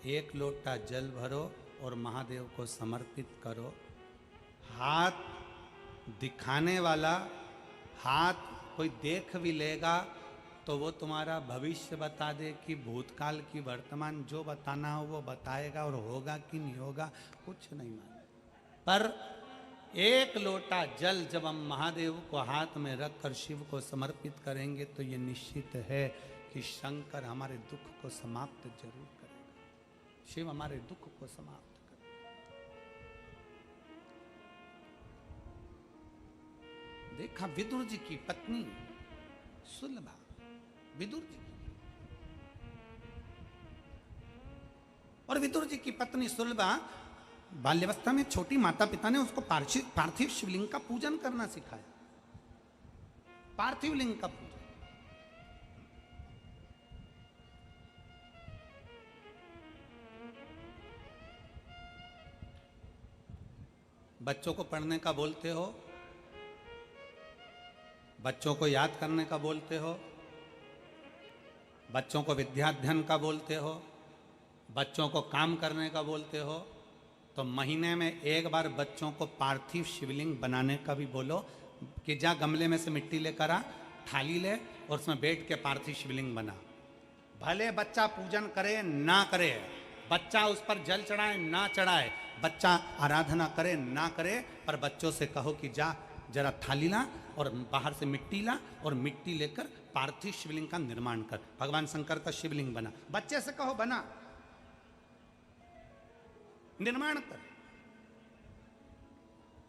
एक लोटा जल भरो और महादेव को समर्पित करो। हाथ दिखाने वाला हाथ कोई देख भी लेगा तो वो तुम्हारा भविष्य बता दे कि भूतकाल की वर्तमान जो बताना हो वो बताएगा, और होगा कि नहीं होगा कुछ नहीं मालूम। पर एक लोटा जल जब हम महादेव को हाथ में रखकर शिव को समर्पित करेंगे तो ये निश्चित है कि शंकर हमारे दुख को समाप्त जरूर करेगा। शिव हमारे दुख को समाप्त करेगा। देखा विदुर जी की पत्नी सुलभा, विदुर जी और विदुर जी की पत्नी सुलभा बाल्यावस्था में छोटी माता पिता ने उसको पार्थिव शिवलिंग का पूजन करना सिखाया। पार्थिव लिंग का पूजन। बच्चों को पढ़ने का बोलते हो, बच्चों को याद करने का बोलते हो, बच्चों को विद्याध्ययन का बोलते हो, बच्चों को काम करने का बोलते हो, तो महीने में एक बार बच्चों को पार्थिव शिवलिंग बनाने का भी बोलो कि जा गमले में से मिट्टी लेकर आ, थाली ले और उसमें बैठ के पार्थिव शिवलिंग बना। भले बच्चा पूजन करे ना करे, बच्चा उस पर जल चढ़ाए ना चढ़ाए, बच्चा आराधना करे ना करे, पर बच्चों से कहो कि जा जरा थाली ला और बाहर से मिट्टी ला और मिट्टी लेकर पार्थिव शिवलिंग का निर्माण कर। भगवान शंकर का शिवलिंग बना, बच्चे से कहो बना, निर्माण कर।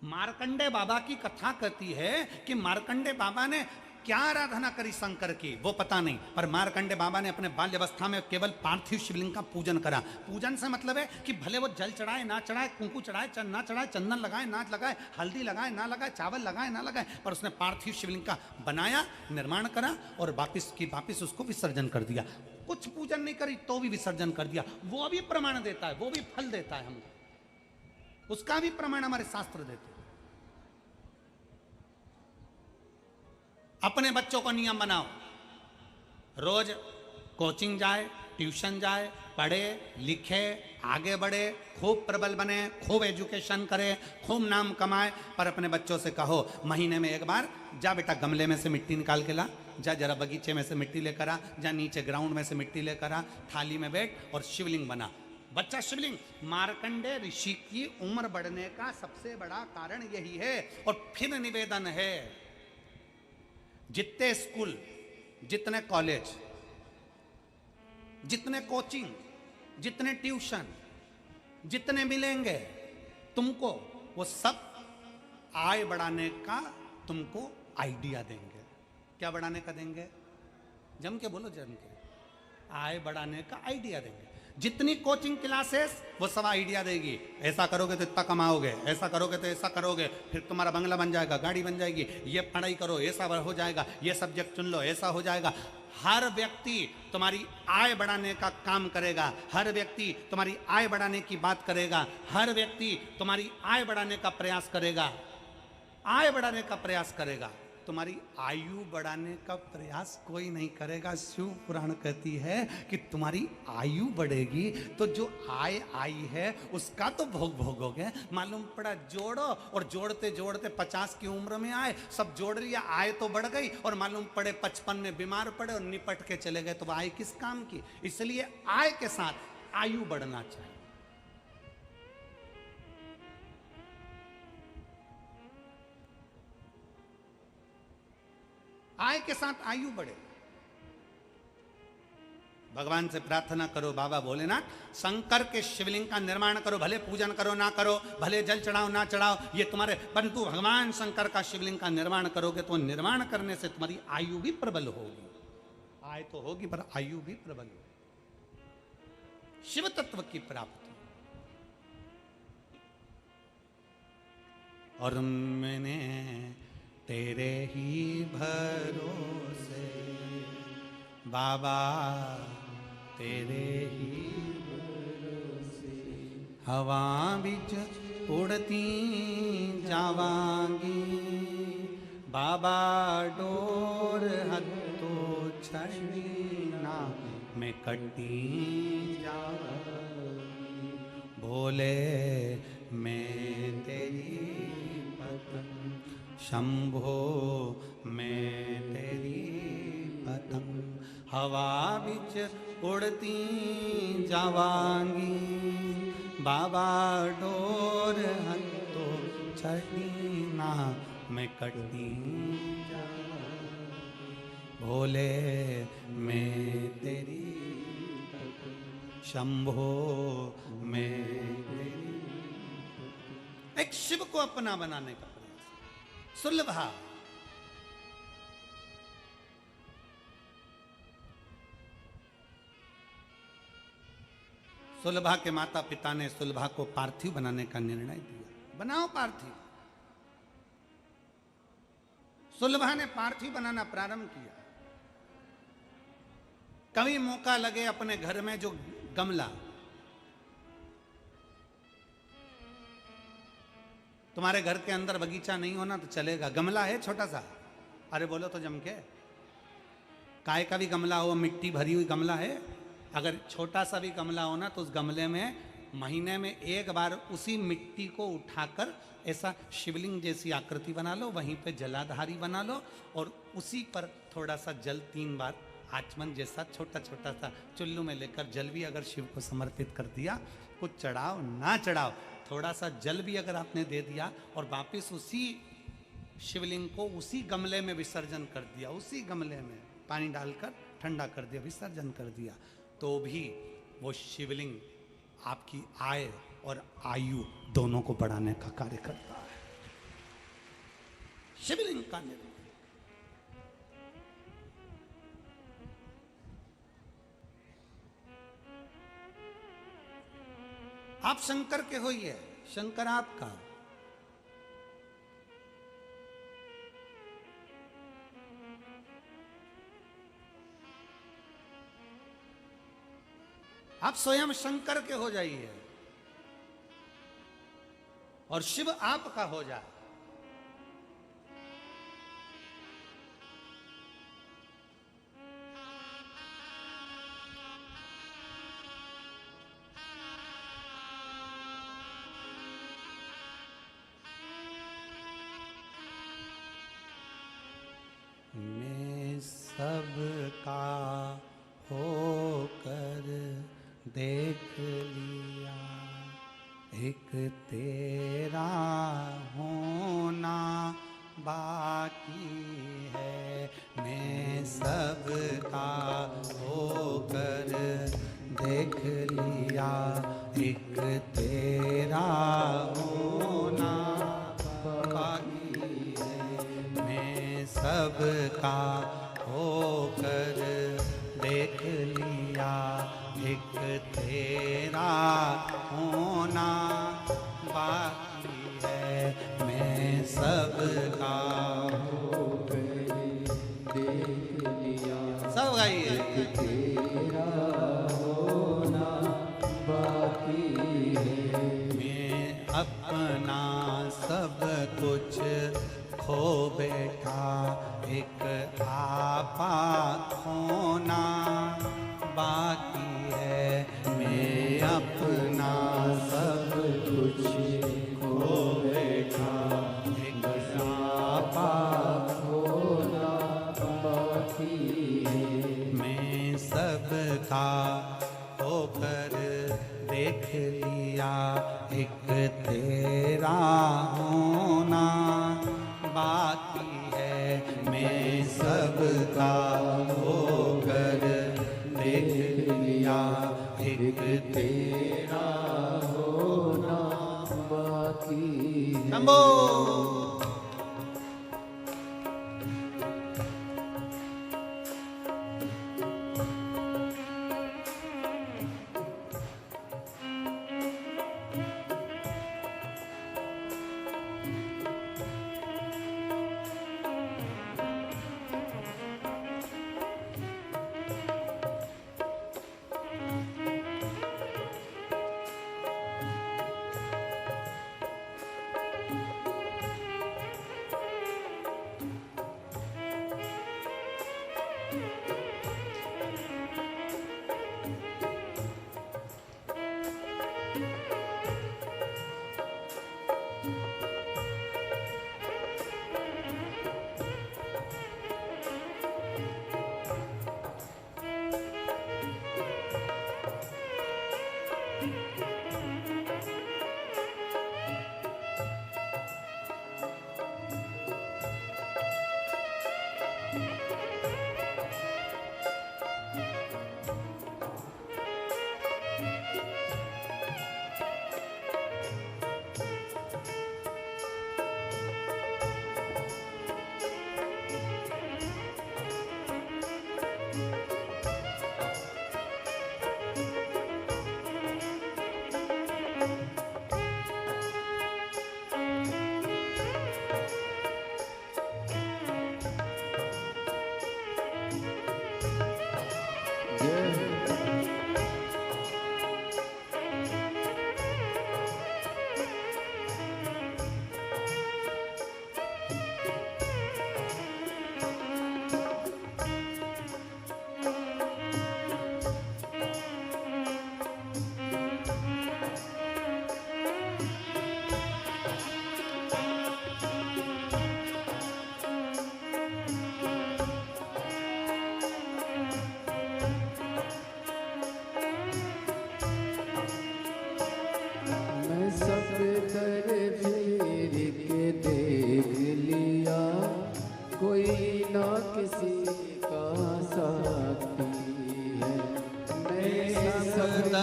मार्कंडे बाबा की कथा कहती है कि मार्कंडे बाबा ने क्या आराधना करी शंकर की वो पता नहीं, पर मार्कंडे बाबा ने अपने बाल्यावस्था में केवल पार्थिव शिवलिंग का पूजन करा। पूजन से मतलब है कि भले वो जल चढ़ाए ना चढ़ाए, कुंकू चढ़ाए ना चढ़ाए, चंदन लगाए ना लगाए, हल्दी लगाए ना लगाए, चावल लगाए ना लगाए, पर उसने पार्थिव शिवलिंग का बनाया, निर्माण करा और वापिस उसको विसर्जन कर दिया। कुछ पूजन नहीं करी तो भी विसर्जन कर दिया। वो भी प्रमाण देता है, वो भी फल देता है हमको, उसका भी प्रमाण हमारे शास्त्र देते हैं। अपने बच्चों को नियम बनाओ, रोज कोचिंग जाए, ट्यूशन जाए, पढ़े लिखे, आगे बढ़े, खूब प्रबल बने, खूब एजुकेशन करे, खूब नाम कमाए, पर अपने बच्चों से कहो महीने में एक बार जा बेटा गमले में से मिट्टी निकाल के ला, जा जरा बगीचे में से मिट्टी लेकर आ, जा नीचे ग्राउंड में से मिट्टी लेकर आ, थाली में बैठ और शिवलिंग बना। बच्चा शिवलिंग। मार्कंडे ऋषि की उम्र बढ़ने का सबसे बड़ा कारण यही है। और फिर निवेदन है, जितने स्कूल, जितने कॉलेज, जितने कोचिंग, जितने ट्यूशन, जितने मिलेंगे तुमको, वो सब आय बढ़ाने का तुमको आइडिया देंगे। क्या बढ़ाने का देंगे? जम के बोलो, जम के। आय बढ़ाने का आइडिया देंगे। जितनी कोचिंग क्लासेस वो सब आइडिया देगी, ऐसा करोगे तो इतना कमाओगे, ऐसा करोगे तो ऐसा करोगे, फिर तुम्हारा बंगला बन जाएगा, गाड़ी बन जाएगी, ये पढ़ाई करो ऐसा हो जाएगा, ये सब्जेक्ट चुन लो ऐसा हो जाएगा। हर व्यक्ति तुम्हारी आय बढ़ाने का काम करेगा, हर व्यक्ति तुम्हारी आय बढ़ाने की बात करेगा, हर व्यक्ति तुम्हारी आय बढ़ाने का प्रयास करेगा, आय बढ़ाने का प्रयास करेगा। तुम्हारी आयु बढ़ाने का प्रयास कोई नहीं करेगा। शिव पुराण कहती है कि तुम्हारी आयु बढ़ेगी तो जो आय आई है उसका तो भोग भोगोगे। मालूम पड़ा जोड़ो, और जोड़ते जोड़ते 50 की उम्र में आए, सब जोड़ लिया, आय तो बढ़ गई, और मालूम पड़े 55 में बीमार पड़े और निपट के चले गए, तो आय किस काम की? इसलिए आय के साथ आयु बढ़ना चाहिए। आय के साथ आयु बढ़े। भगवान से प्रार्थना करो, बाबा भोलेनाथ शंकर के शिवलिंग का निर्माण करो, भले पूजन करो ना करो, भले जल चढ़ाओ ना चढ़ाओ, ये तुम्हारे, परंतु भगवान शंकर का शिवलिंग का निर्माण करोगे तो निर्माण करने से तुम्हारी आयु भी प्रबल होगी। आय तो होगी पर आयु भी प्रबल होगी। शिव तत्व की प्राप्ति। और मैंने तेरे ही भरोसे बाबा, तेरे ही भरोसे हवा बिच उड़ती जावांगी, बाबा डोर हत्तो छड़ी ना मैं कटी जावांगी, भोले मैं तेरी पतंग, शंभो मैं तेरी पतंग, हवा बिच उड़ती जावांगी, बाबा डोर हत्तो छड़ी ना मैं कटी जावांगी, भोले मैं तेरी पतंग, शंभो मैं तेरी। एक शिव को अपना बनाने का सुलभा। सुलभा के माता पिता ने सुलभा को पार्थिव बनाने का निर्णय दिया। बनाओ पार्थिव। सुलभा ने पार्थिव बनाना प्रारंभ किया। कभी मौका लगे अपने घर में जो गमला, तुम्हारे घर के अंदर बगीचा नहीं होना तो चलेगा, गमला है छोटा सा, अरे बोलो तो जम के, काय का भी गमला हो, मिट्टी भरी हुई गमला है, अगर छोटा सा भी गमला हो ना तो उस गमले में महीने में एक बार उसी मिट्टी को उठाकर ऐसा शिवलिंग जैसी आकृति बना लो, वहीं पे जलाधारी बना लो और उसी पर थोड़ा सा जल 3 बार आचमन जैसा छोटा छोटा सा चुल्लू में लेकर जल भी अगर शिव को समर्पित कर दिया, कुछ चढ़ाओ ना चढ़ाओ, थोड़ा सा जल भी अगर आपने दे दिया और वापस उसी शिवलिंग को उसी गमले में विसर्जन कर दिया, उसी गमले में पानी डालकर ठंडा कर दिया, विसर्जन कर दिया, तो भी वो शिवलिंग आपकी आय और आयु दोनों को बढ़ाने का कार्य करता है। शिवलिंग का निर्माण। आप शंकर के होइए, शंकर आपका। आप स्वयं शंकर के हो जाइए और शिव आपका हो जाए। मैं सबका होकर देख लिया, एक तेरा होना बाकी है। मैं सबका होकर देख लिया, एक तेरा होना बाकी है। मैं सबका होकर देख लिया, एक तेरा होना बाकी है। मैं सबका होकर देख लिया, सब गाइए, तेरा होना बाकी है। मैं अपना सब कुछ खो बैठा, एक आपा होना बाकी है। मैं अपना सब कुछ खो बैठा, एक आपा होना बाकी है। मैं सबका होकर देख लिया, एक तेरा होना बाकी है। मैं सबका होकर देख लिया, एक तेरा होना बाकी है। शंभो।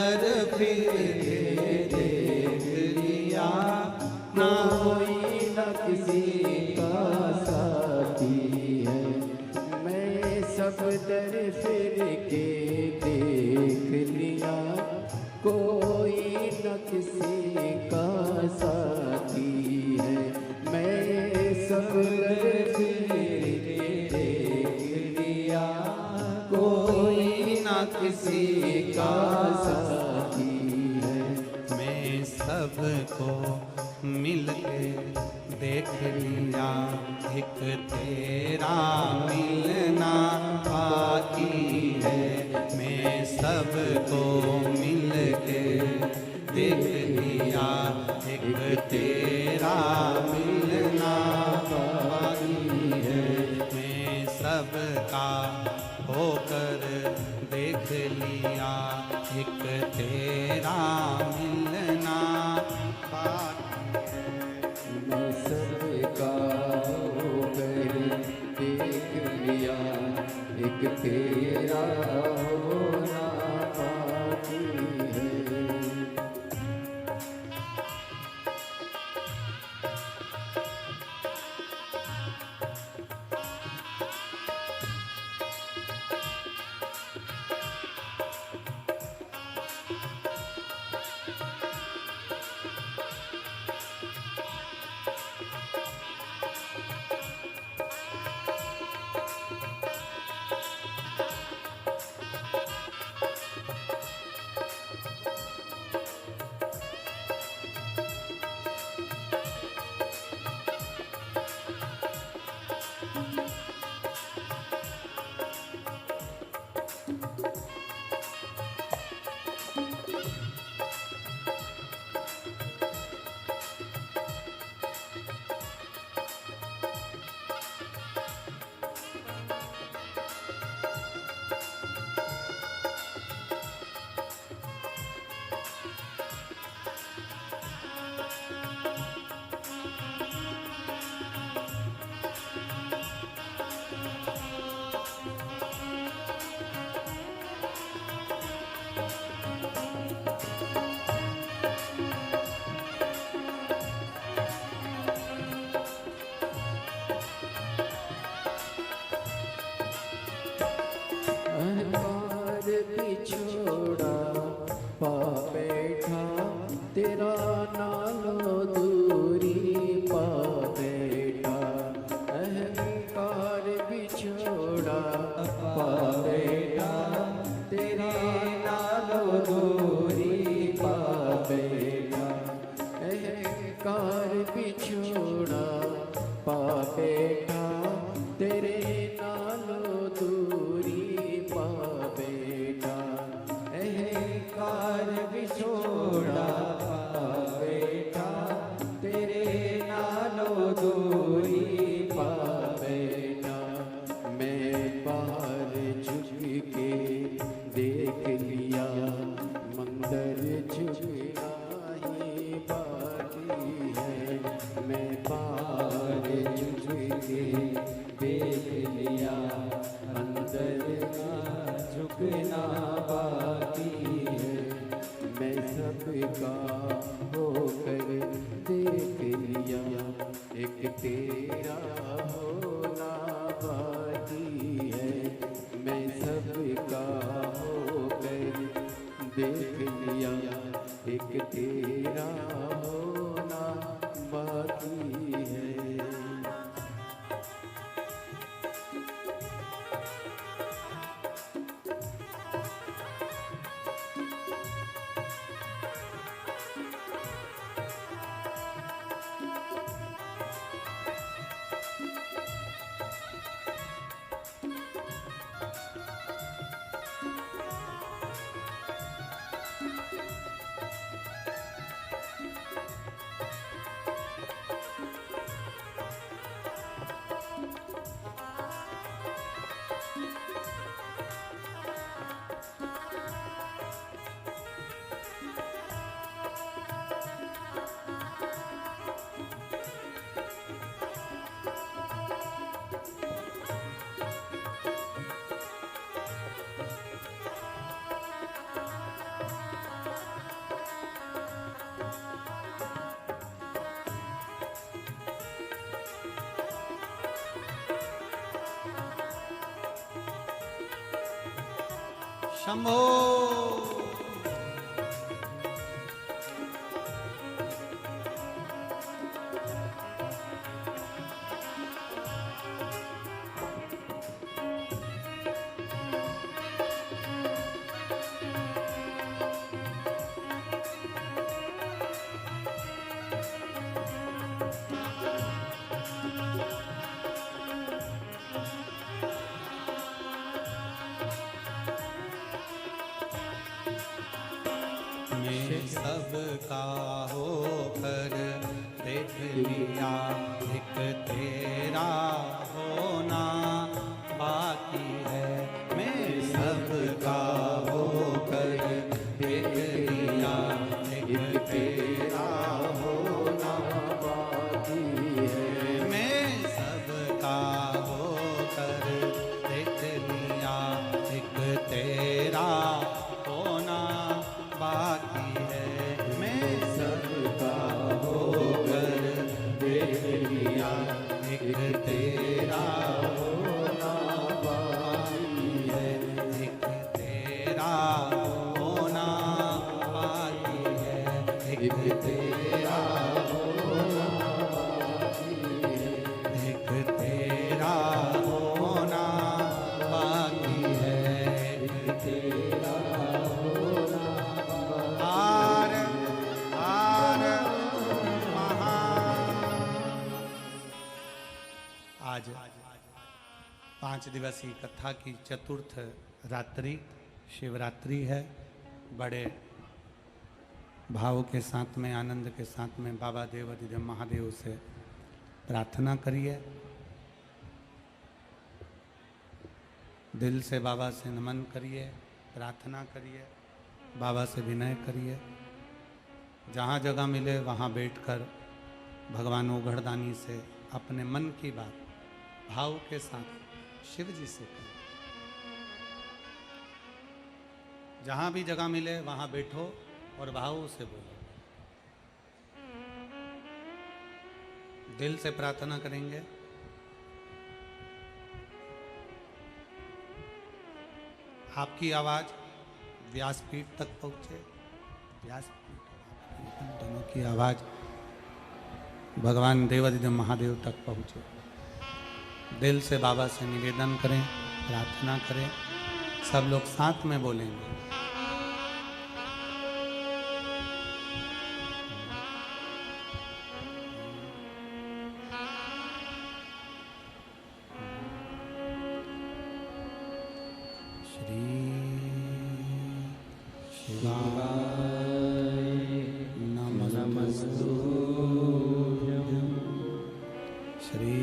कर फिर देख लिया ना कोई न किसी का साथी है। मैं सब दर फिर के देख लिया, कोई न किसी का साथी है। मैं सब दर फिर के देख लिया, कोई न किसी का साथी है। मैं सबको मिलके देख लिया, एक तेरा मिलना बाकी है। मैं सबको मिलके देख लिया, एक तेरा मिलना बाकी है। मैं सबका होकर देख लिया, एक तेरा मिलना बाकी है। मैं सबका होकर देख लिया, एक तेरा होना बाकी है। अहंकार पिछोड़ा पा बैठा, तेरा नालो दूरी पा बैठा। अहंकार पिछोड़ा पा बैठा, तेरा नालो दूरी पा बैठा। अहंकार पिछोड़ा पा बैठा, तेरे नालो दूरी पा बैठा। अहंकार बिछोड़ा पा बैठा, तेरे नालो दूरी पा बैठा। मैं बाहर झुक के देख लिया, मंदिर झुकना ही बाकी है। मैं बाहर झुक के देख लिया, अंदर का झुकना बाकी है। मैं सबका होकर देख लिया, एक तेरा होना बाकी है। मैं सबका होकर देख लिया, एक तेरा होना बाकी है। शंभो। सबका होकर देख लिया, एक तेरा होना बाकी है। मैं सबका होकर देख लिया, एक तेरा होना बाकी है। मैं सबका होकर देख लिया, एक तेरा होना बाकी है। मैं सबका होकर देख लिया, एक तेरा होना बाकी है। एक तेरा होना बाकी है। एक तेरा होना बाकी है। एक तेरा होना बाकी है। एक तेरा आज 5 दिवसीय कथा की चतुर्थ रात्रि शिवरात्रि है। बड़े भाव के साथ में, आनंद के साथ में बाबा देवाधिदेव महादेव से प्रार्थना करिए। दिल से बाबा से नमन करिए, प्रार्थना करिए, बाबा से विनय करिए। जहाँ जगह मिले वहाँ बैठकर भगवान ओघड़दानी से अपने मन की बात भाव के साथ शिव जी से करें। जहां भी जगह मिले वहां बैठो और भाव से बोलो। दिल से प्रार्थना करेंगे। आपकी आवाज व्यासपीठ तक पहुंचे। व्यासपीठ दोनों की आवाज भगवान देवाधिदेव महादेव तक पहुंचे। दिल से बाबा से निवेदन करें, प्रार्थना करें। सब लोग साथ में बोलेंगे। श्री शिवाय नमस्तु। श्री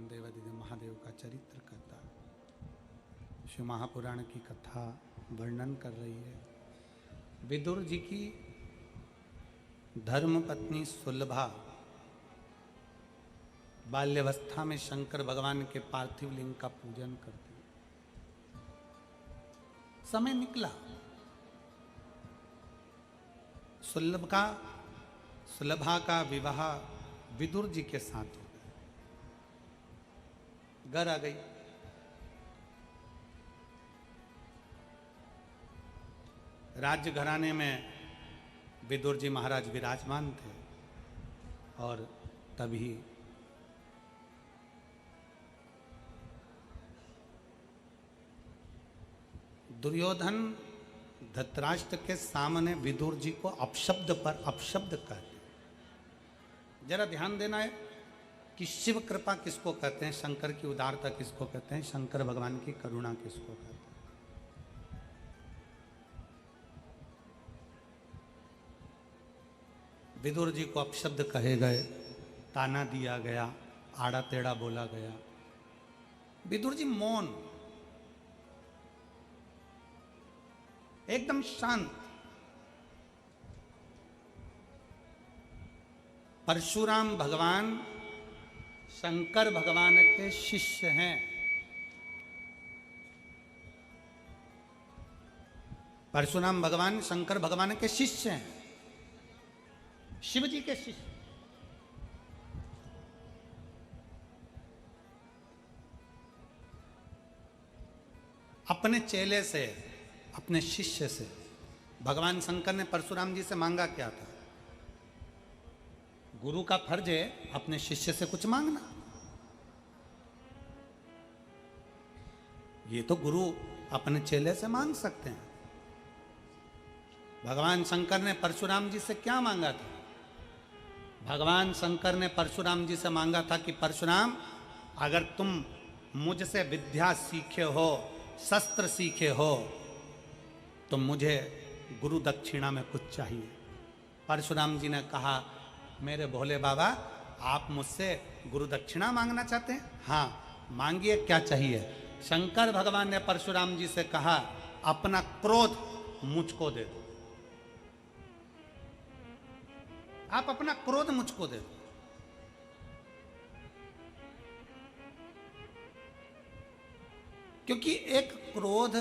देवादिदेव महादेव का चरित्र करता। शिव महापुराण की कथा वर्णन कर रही है। विदुर जी की धर्म पत्नी सुलभा बाल्यावस्था में शंकर भगवान के पार्थिव लिंग का पूजन करती। समय निकला, सुलभा का विवाह विदुर जी के साथ हो गया। घर आ गई। राज्य घराने में विदुर जी महाराज विराजमान थे और तभी दुर्योधन धृतराष्ट्र के सामने विदुर जी को अपशब्द पर अपशब्द कहते। जरा ध्यान देना है कि शिव कृपा किसको कहते हैं, शंकर की उदारता किसको कहते हैं, शंकर भगवान की करुणा किसको कहते हैं। विदुर जी को अपशब्द कहे गए, ताना दिया गया, आड़ा टेढ़ा बोला गया। विदुर जी मौन, एकदम शांत। परशुराम भगवान शंकर भगवान के शिष्य हैं। परशुराम भगवान शंकर भगवान के शिष्य हैं, शिव जी के शिष्य। अपने चेले से, अपने शिष्य से भगवान शंकर ने परशुराम जी से मांगा क्या था? गुरु का फर्ज है अपने शिष्य से कुछ मांगना। ये तो गुरु अपने चेले से मांग सकते हैं। भगवान शंकर ने परशुराम जी से क्या मांगा था? भगवान शंकर ने परशुराम जी से मांगा था कि परशुराम, अगर तुम मुझसे विद्या सीखे हो, शस्त्र सीखे हो, तो मुझे गुरु दक्षिणा में कुछ चाहिए। परशुराम जी ने कहा, मेरे भोले बाबा, आप मुझसे गुरु दक्षिणा मांगना चाहते हैं? हाँ, मांगिए, क्या चाहिए? शंकर भगवान ने परशुराम जी से कहा, अपना क्रोध मुझको दे दो। आप अपना क्रोध मुझको दे दो। क्योंकि एक क्रोध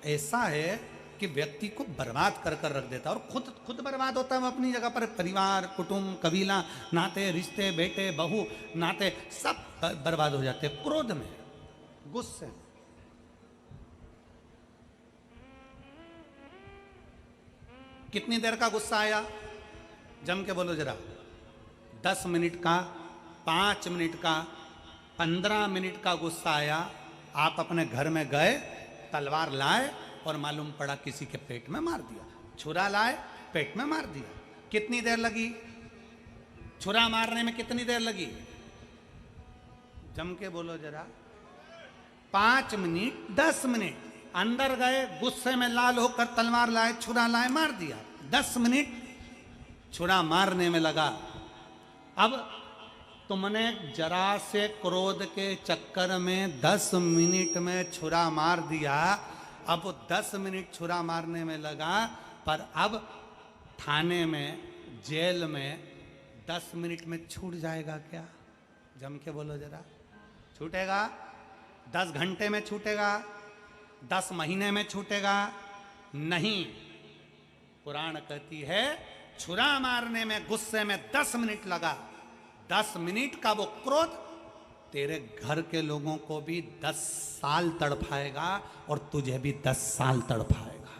ऐसा है कि व्यक्ति को बर्बाद कर कर रख देता है और खुद बर्बाद होता है। वो अपनी जगह पर परिवार, कुटुंब, कबीला, नाते, रिश्ते, बेटे, बहू, नाते सब बर्बाद हो जाते हैं क्रोध में, गुस्से में। कितनी देर का गुस्सा आया? जम के बोलो जरा। 10 मिनट का, 5 मिनट का, 15 मिनट का गुस्सा आया। आप अपने घर में गए, तलवार लाए और मालूम पड़ा किसी के पेट में मार दिया। छुरा लाए, पेट में मार दिया। कितनी देर लगी? छुरा मारने में कितनी देर लगी? जम के बोलो जरा। 5 मिनट, 10 मिनट। अंदर गए, गुस्से में लाल होकर तलवार लाए, छुरा लाए, मार दिया। 10 मिनट छुरा मारने में लगा। अब तुमने जरा से क्रोध के चक्कर में 10 मिनट में छुरा मार दिया। अब 10 मिनट छुरा मारने में लगा, पर अब थाने में, जेल में 10 मिनट में छूट जाएगा क्या? जम के बोलो जरा। छूटेगा? 10 घंटे में छूटेगा? 10 महीने में छूटेगा? नहीं। पुराण कहती है, छुरा मारने में, गुस्से में 10 मिनट लगा। 10 मिनट का वो क्रोध तेरे घर के लोगों को भी 10 साल तड़पाएगा और तुझे भी 10 साल तड़पाएगा।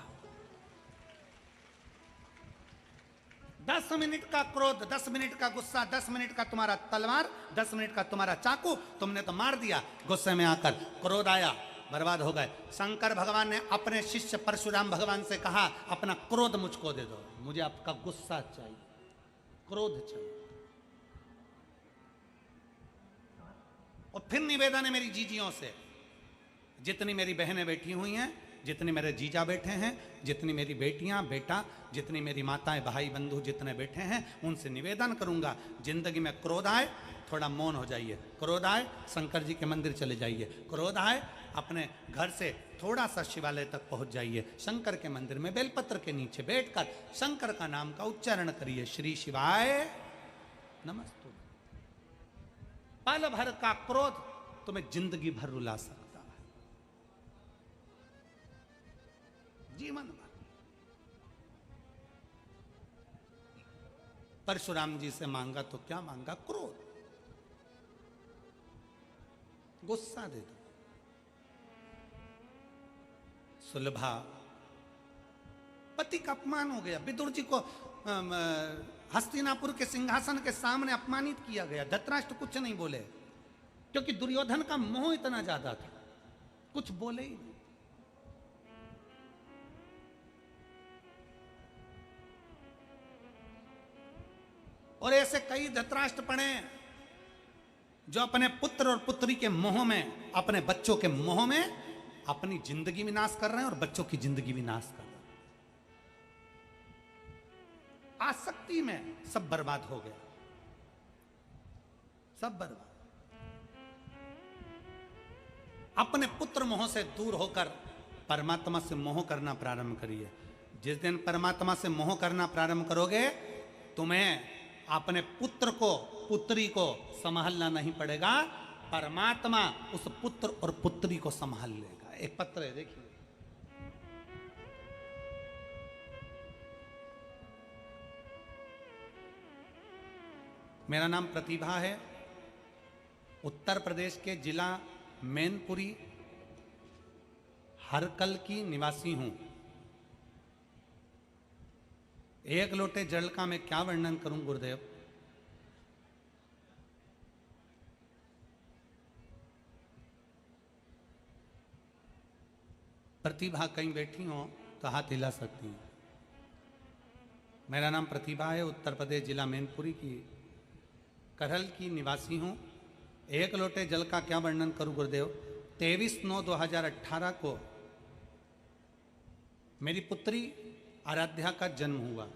10 मिनट का क्रोध, 10 मिनट का गुस्सा, 10 मिनट का तुम्हारा तलवार, 10 मिनट का तुम्हारा चाकू, तुमने तो मार दिया। गुस्से में आकर क्रोध आया, बर्बाद हो गए। शंकर भगवान ने अपने शिष्य परशुराम भगवान से कहा, अपना क्रोध मुझको दे दो, मुझे आपका गुस्सा चाहिए, क्रोध चाहिए। और फिर निवेदन है मेरी जीजियों से, जितनी मेरी बहनें बैठी हुई हैं, जितने मेरे जीजा बैठे हैं, जितनी मेरी बेटियां बेटा, जितनी मेरी माताएं भाई बंधु जितने बैठे हैं, उनसे निवेदन करूंगा, जिंदगी में क्रोध आए थोड़ा मौन हो जाइए, क्रोध आए शंकर जी के मंदिर चले जाइए, क्रोध आए अपने घर से थोड़ा सा शिवालय तक पहुंच जाइए, शंकर के मंदिर में बेलपत्र के नीचे बैठकर शंकर का नाम का उच्चारण करिए, श्री शिवाय नमस्तु। पल भर का क्रोध तुम्हें जिंदगी भर रुला सकता है, जीवन भर। परशुराम जी से मांगा तो क्या मांगा? क्रोध, गुस्सा दे दो। सुलभा, पति का अपमान हो गया, विदुर जी को हस्तिनापुर के सिंहासन के सामने अपमानित किया गया, धृतराष्ट्र कुछ नहीं बोले क्योंकि दुर्योधन का मोह इतना ज्यादा था, कुछ बोले ही नहीं। और ऐसे कई धृतराष्ट्र पड़े जो अपने पुत्र और पुत्री के मोह में, अपने बच्चों के मोह में अपनी जिंदगी विनाश कर रहे हैं और बच्चों की जिंदगी विनाश कर रहे हैं। आसक्ति में सब बर्बाद हो गया, सब बर्बाद। अपने पुत्र मोह से दूर होकर परमात्मा से मोह करना प्रारंभ करिए। जिस दिन परमात्मा से मोह करना प्रारंभ करोगे, तुम्हें अपने पुत्र को पुत्री को संभालना नहीं पड़ेगा, परमात्मा उस पुत्र और पुत्री को संभाल लेगा। एक पत्र है, देखिए, मेरा नाम प्रतिभा है, उत्तर प्रदेश के जिला मैनपुरी हरकल की निवासी हूं। एक लोटे जल का मैं क्या वर्णन करूं गुरुदेव। प्रतिभा कहीं बैठी हो तो हाथ हिला सकती हैं। मेरा नाम प्रतिभा है, उत्तर प्रदेश जिला मैनपुरी की करहल की निवासी हूं। एक लोटे जल का क्या वर्णन करूं गुरुदेव। 23/9/2018 को मेरी पुत्री आराध्या का जन्म हुआ।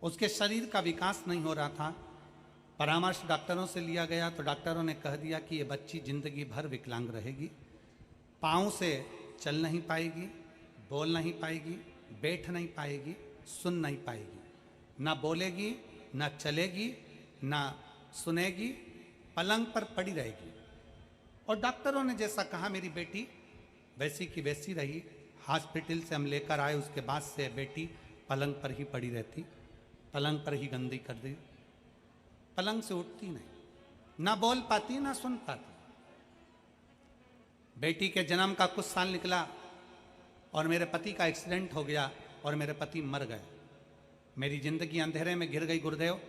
उसके शरीर का विकास नहीं हो रहा था। परामर्श डॉक्टरों से लिया गया तो डॉक्टरों ने कह दिया कि ये बच्ची जिंदगी भर विकलांग रहेगी। पाँव से चल नहीं पाएगी, बोल नहीं पाएगी, बैठ नहीं पाएगी, सुन नहीं पाएगी, ना बोलेगी, ना चलेगी, ना सुनेगी, पलंग पर पड़ी रहेगी। और डॉक्टरों ने जैसा कहा मेरी बेटी वैसी की वैसी रही। हॉस्पिटल से हम लेकर आए, उसके बाद से बेटी पलंग पर ही पड़ी रहती, पलंग पर ही गंदी कर दी, पलंग से उठती नहीं, ना बोल पाती ना सुन पाती। बेटी के जन्म का कुछ साल निकला और मेरे पति का एक्सीडेंट हो गया और मेरे पति मर गए। मेरी जिंदगी अंधेरे में गिर गई गुरुदेव।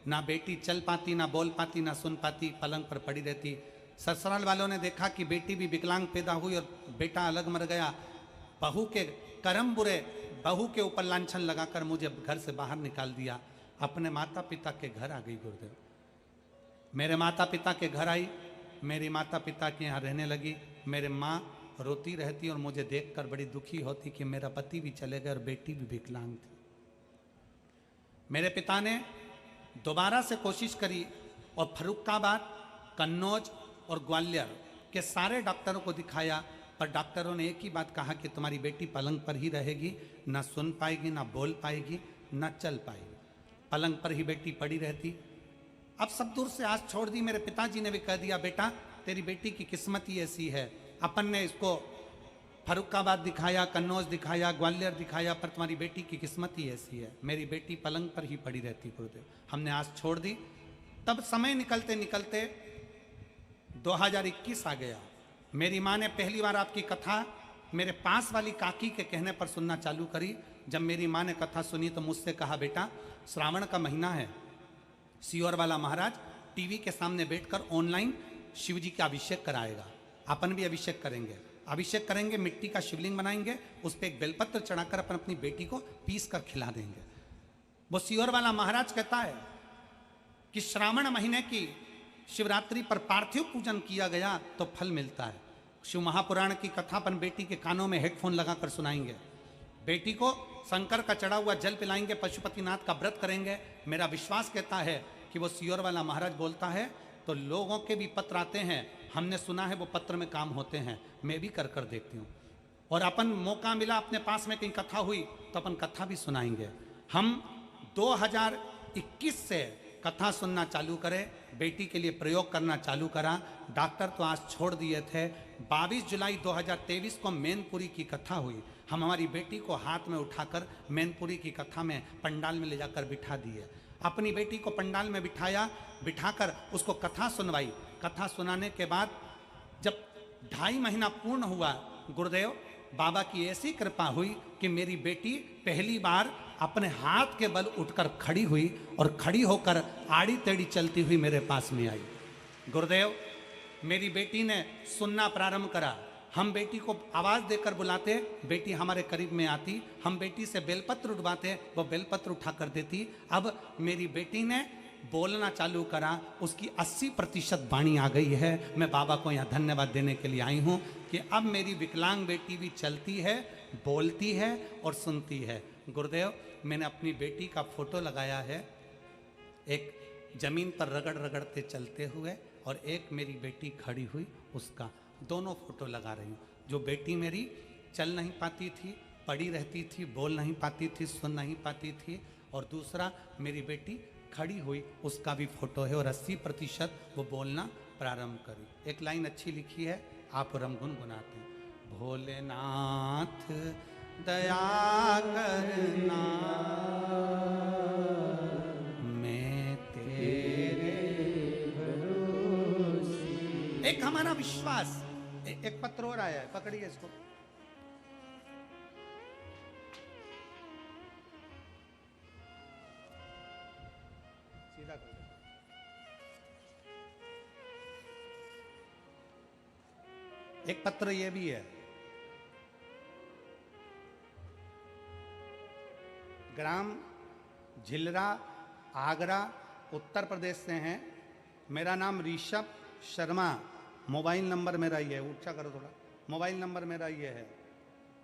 ना बेटी चल पाती, ना बोल पाती, ना सुन पाती, पलंग पर पड़ी रहती। ससुराल वालों ने देखा कि बेटी भी विकलांग पैदा हुई और बेटा अलग मर गया। बहू के कर्म बुरे, बहू के ऊपर लांछन लगाकर मुझे घर से बाहर निकाल दिया। अपने माता पिता के घर आ गई गुरुदेव। मेरे माता पिता के घर आई, मेरी माता पिता के यहाँ रहने लगी। मेरे माँ रोती रहती और मुझे देखकर बड़ी दुखी होती कि मेरा पति भी चले गए और बेटी भी विकलांग थी। मेरे पिता ने दोबारा से कोशिश करी और फर्रुखाबाद, कन्नौज और ग्वालियर के सारे डॉक्टरों को दिखाया, पर डॉक्टरों ने एक ही बात कहा कि तुम्हारी बेटी पलंग पर ही रहेगी, ना सुन पाएगी, ना बोल पाएगी, ना चल पाएगी। पलंग पर ही बेटी पड़ी रहती। अब सब दूर से आस छोड़ दी। मेरे पिताजी ने भी कह दिया, बेटा तेरी बेटी की किस्मत ही ऐसी है। अपन ने इसको फर्रुखाबाद दिखाया, कन्नौज दिखाया, ग्वालियर दिखाया, पर तुम्हारी बेटी की किस्मत ही ऐसी है। मेरी बेटी पलंग पर ही पड़ी रहती गुरुदेव। हमने आस छोड़ दी। तब समय निकलते निकलते 2021 आ गया। मेरी माँ ने पहली बार आपकी कथा मेरे पास वाली काकी के कहने पर सुनना चालू करी। जब मेरी माँ ने कथा सुनी तो मुझसे कहा, बेटा श्रावण का महीना है, सियोर वाला महाराज टीवी के सामने बैठकर ऑनलाइन शिव जी का अभिषेक कराएगा। अपन भी अभिषेक करेंगे, अभिषेक करेंगे, मिट्टी का शिवलिंग बनाएंगे, उस पर एक बेलपत्र चढ़ाकर अपन अपनी बेटी को पीस कर खिला देंगे। वो सियोर वाला महाराज कहता है कि श्रावण महीने की शिवरात्रि पर पार्थिव पूजन किया गया तो फल मिलता है। शिव महापुराण की कथा अपन बेटी के कानों में हेडफोन लगाकर सुनाएंगे, बेटी को शंकर का चढ़ा हुआ जल पिलाएंगे, पशुपतिनाथ का व्रत करेंगे। मेरा विश्वास कहता है कि वो सियोर वाला महाराज बोलता है तो लोगों के भी पत्र आते हैं, हमने सुना है वो पत्र में काम होते हैं, मैं भी कर देखती हूँ। और अपन मौका मिला, अपने पास में कहीं कथा हुई तो अपन कथा भी सुनाएंगे। हम 2021 से कथा सुनना चालू करें, बेटी के लिए प्रयोग करना चालू करा। डॉक्टर तो आज छोड़ दिए थे। 22 जुलाई 2023 को मैनपुरी की कथा हुई। हम हमारी बेटी को हाथ में उठाकर मैनपुरी की कथा में पंडाल में ले जाकर बिठा दिए। अपनी बेटी को पंडाल में बिठाया, बिठाकर उसको कथा सुनवाई। कथा सुनाने के बाद जब 2.5 महीना पूर्ण हुआ, गुरुदेव बाबा की ऐसी कृपा हुई कि मेरी बेटी पहली बार अपने हाथ के बल उठकर खड़ी हुई और खड़ी होकर आड़ी टेढ़ी चलती हुई मेरे पास में आई। गुरुदेव, मेरी बेटी ने सुनना प्रारंभ करा। हम बेटी को आवाज देकर बुलाते, बेटी हमारे करीब में आती। हम बेटी से बेलपत्र उठवाते, वो बेलपत्र उठा कर देती। अब मेरी बेटी ने बोलना चालू करा, उसकी 80% वाणी आ गई है। मैं बाबा को यहाँ धन्यवाद देने के लिए आई हूँ कि अब मेरी विकलांग बेटी भी चलती है, बोलती है और सुनती है। गुरुदेव, मैंने अपनी बेटी का फोटो लगाया है, एक जमीन पर रगड़ रगड़ते चलते हुए और एक मेरी बेटी खड़ी हुई, उसका दोनों फोटो लगा रही हूँ। जो बेटी मेरी चल नहीं पाती थी, पड़ी रहती थी, बोल नहीं पाती थी, सुन नहीं पाती थी, और दूसरा मेरी बेटी खड़ी हुई, उसका भी फोटो है और 80% वो बोलना प्रारंभ करी। एक लाइन अच्छी लिखी है, आप और हम गुनगुनाते हैं। भोलेनाथ दया करना, मैं तेरे भरोसे। एक हमारा विश्वास। एक पत्र और आया है, पकड़िए इसको। सीधा कर। एक पत्र ये भी है, ग्राम झिलरा, आगरा, उत्तर प्रदेश से हैं। मेरा नाम ऋषभ शर्मा, मोबाइल नंबर मेरा ये है, ऊंचा करो थोड़ा, मोबाइल नंबर मेरा ये है।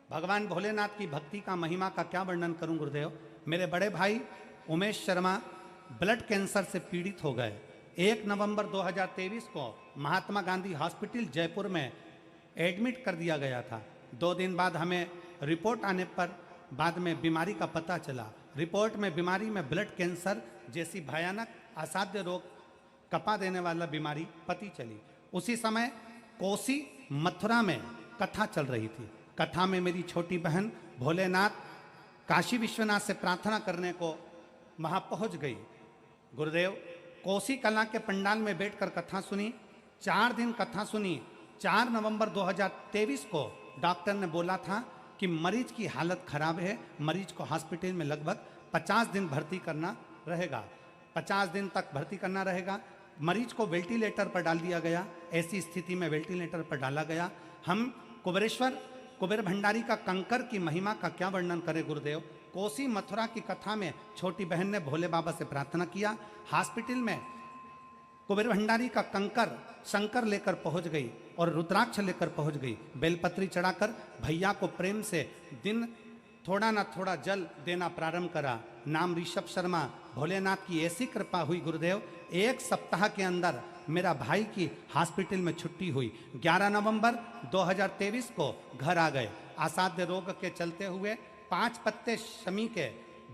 भगवान भोलेनाथ की भक्ति का महिमा का क्या वर्णन करूं गुरुदेव। मेरे बड़े भाई उमेश शर्मा ब्लड कैंसर से पीड़ित हो गए। 1 नवंबर 2023 को महात्मा गांधी हॉस्पिटल जयपुर में एडमिट कर दिया गया था। 2 दिन बाद हमें रिपोर्ट आने पर बाद में बीमारी का पता चला। रिपोर्ट में बीमारी में ब्लड कैंसर जैसी भयानक असाध्य रोग, कपा देने वाला बीमारी पती चली। उसी समय कोसी मथुरा में कथा चल रही थी। कथा में मेरी छोटी बहन भोलेनाथ, काशी विश्वनाथ से प्रार्थना करने को वहां पहुंच गई। गुरुदेव, कोसी कला के पंडाल में बैठकर कथा सुनी। 4 दिन कथा सुनी। 4 नवंबर 2023 को डॉक्टर ने बोला था कि मरीज की हालत खराब है, मरीज को हॉस्पिटल में लगभग 50 दिन भर्ती करना रहेगा। 50 दिन तक भर्ती करना रहेगा। मरीज को वेंटिलेटर पर डाल दिया गया। ऐसी स्थिति में वेंटिलेटर पर डाला गया। हम कुबेर भंडारी का कंकर की महिमा का क्या वर्णन करें गुरुदेव। कोसी मथुरा की कथा में छोटी बहन ने भोले बाबा से प्रार्थना किया। हॉस्पिटल में कुबेर भंडारी का कंकर शंकर लेकर पहुंच गई और रुद्राक्ष लेकर पहुंच गई। बेलपत्री चढ़ाकर भैया को प्रेम से दिन थोड़ा ना थोड़ा जल देना प्रारंभ करा। नाम ऋषभ शर्मा। भोलेनाथ की ऐसी कृपा हुई गुरुदेव, 1 सप्ताह के अंदर मेरा भाई की हॉस्पिटल में छुट्टी हुई। 11 नवंबर 2023 को घर आ गए। असाध्य रोग के चलते हुए 5 पत्ते शमी के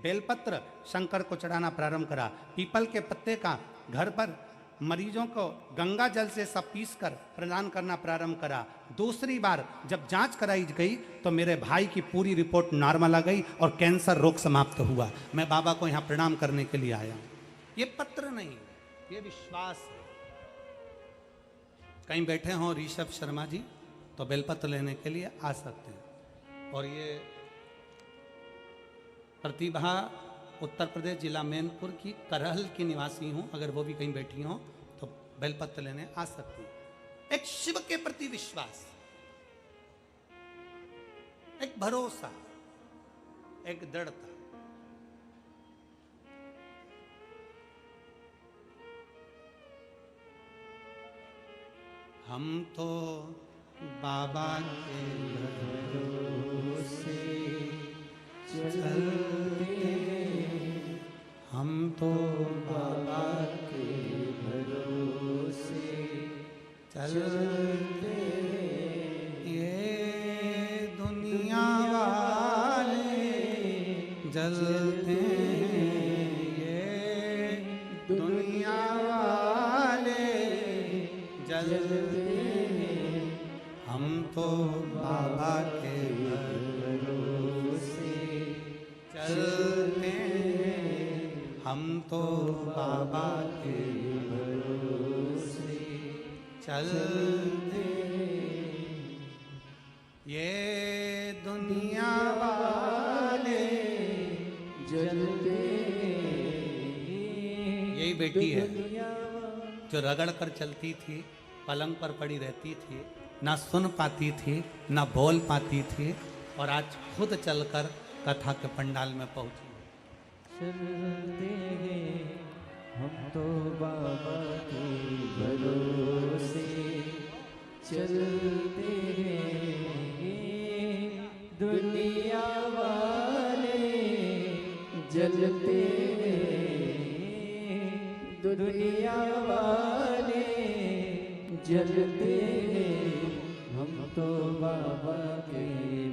बेलपत्र शंकर को चढ़ाना प्रारंभ करा। पीपल के पत्ते का घर पर मरीजों को गंगा जल से सब पीस कर प्रदान करना प्रारंभ करा। दूसरी बार जब जांच कराई गई तो मेरे भाई की पूरी रिपोर्ट नॉर्मल आ गई और कैंसर रोग समाप्त हुआ। मैं बाबा को यहाँ प्रणाम करने के लिए आया हूँ। ये पत्र नहीं, ये विश्वास है। कहीं बैठे हों ऋषभ शर्मा जी तो बेलपत्र लेने के लिए आ सकते हैं। और ये प्रतिभा उत्तर प्रदेश जिला मैनपुर की करहल की निवासी हूं, अगर वो भी कहीं बैठी हों तो बेलपत्र लेने आ सकती है। एक शिव के प्रति विश्वास, एक भरोसा, एक दृढ़ता। हम तो बाबा के भरोसे चलते हम तो बाबा के भरोसे चलते ये दुनिया वाले जलते ये दुनिया वाले जलते हम तो बाबा के भरोसे चलते हम तो बाबा के भरोसे चलते ये दुनिया वाले जलते यही बेटी है जो रगड़ कर चलती थी, पलंग पर पड़ी रहती थी, ना सुन पाती थी ना बोल पाती थी, और आज खुद चलकर कथा के पंडाल में पहुंची। चलते हैं हम तो बाबा के भरोसे चलते हैं दुनिया वाले जलते दुनिया वाले जलते हम तो बाबा के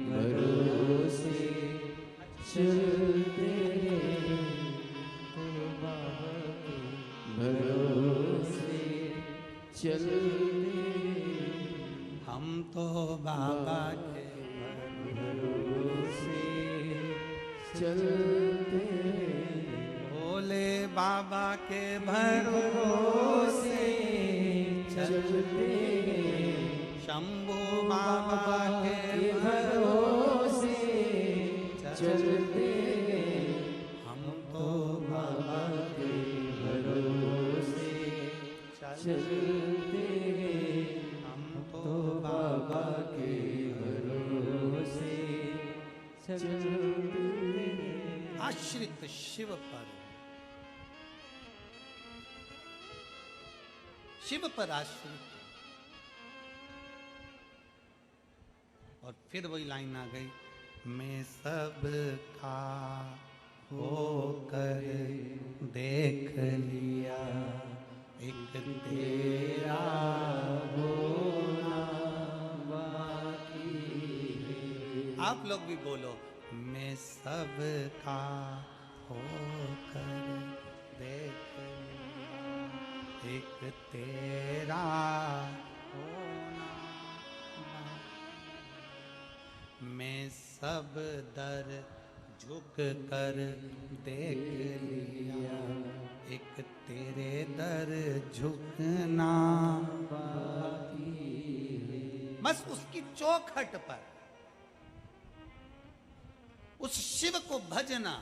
भरोसे चलते तो बाबा के भरोसे चलते हम तो बाबा के भरोसे चलते भोले बाबा के भरोसे चलते शंभू बाबा के भरोसे चलते हम तो बाबा के भरोसे चलते हम तो बाबा के भरोसे चलते आश्रित शिव पर, शिव पर आश्रित। और फिर वही लाइन आ गई, मैं सब का होकर देख लिया, एक तेरा होना बाकी है। आप लोग भी बोलो, मैं सब का होकर देख लिया, एक तेरा होना बाकी। मैं सब दर झुक कर देख लिया, एक तेरे दर झुकना बाकी है। बस उसकी चौखट पर उस शिव को भजना,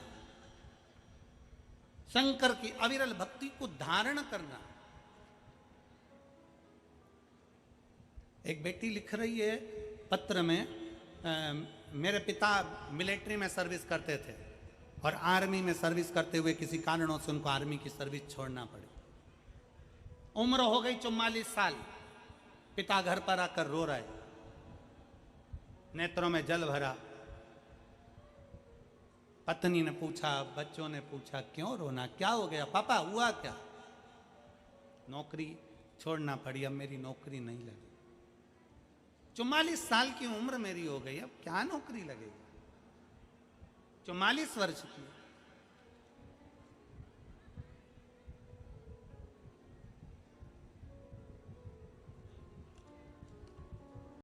शंकर की अविरल भक्ति को धारण करना। एक बेटी लिख रही है पत्र में, मेरे पिता मिलिट्री में सर्विस करते थे और आर्मी में सर्विस करते हुए किसी कारणों से उनको आर्मी की सर्विस छोड़ना पड़ी। उम्र हो गई 44 साल, पिता घर पर आकर रो रहे, नेत्रों में जल भरा। पत्नी ने पूछा, बच्चों ने पूछा, क्यों रोना, क्या हो गया पापा, हुआ क्या? नौकरी छोड़ना पड़ी, अब मेरी नौकरी नहीं लगी। 44 साल की उम्र मेरी हो गई, अब क्या नौकरी लगेगी? 44 वर्ष की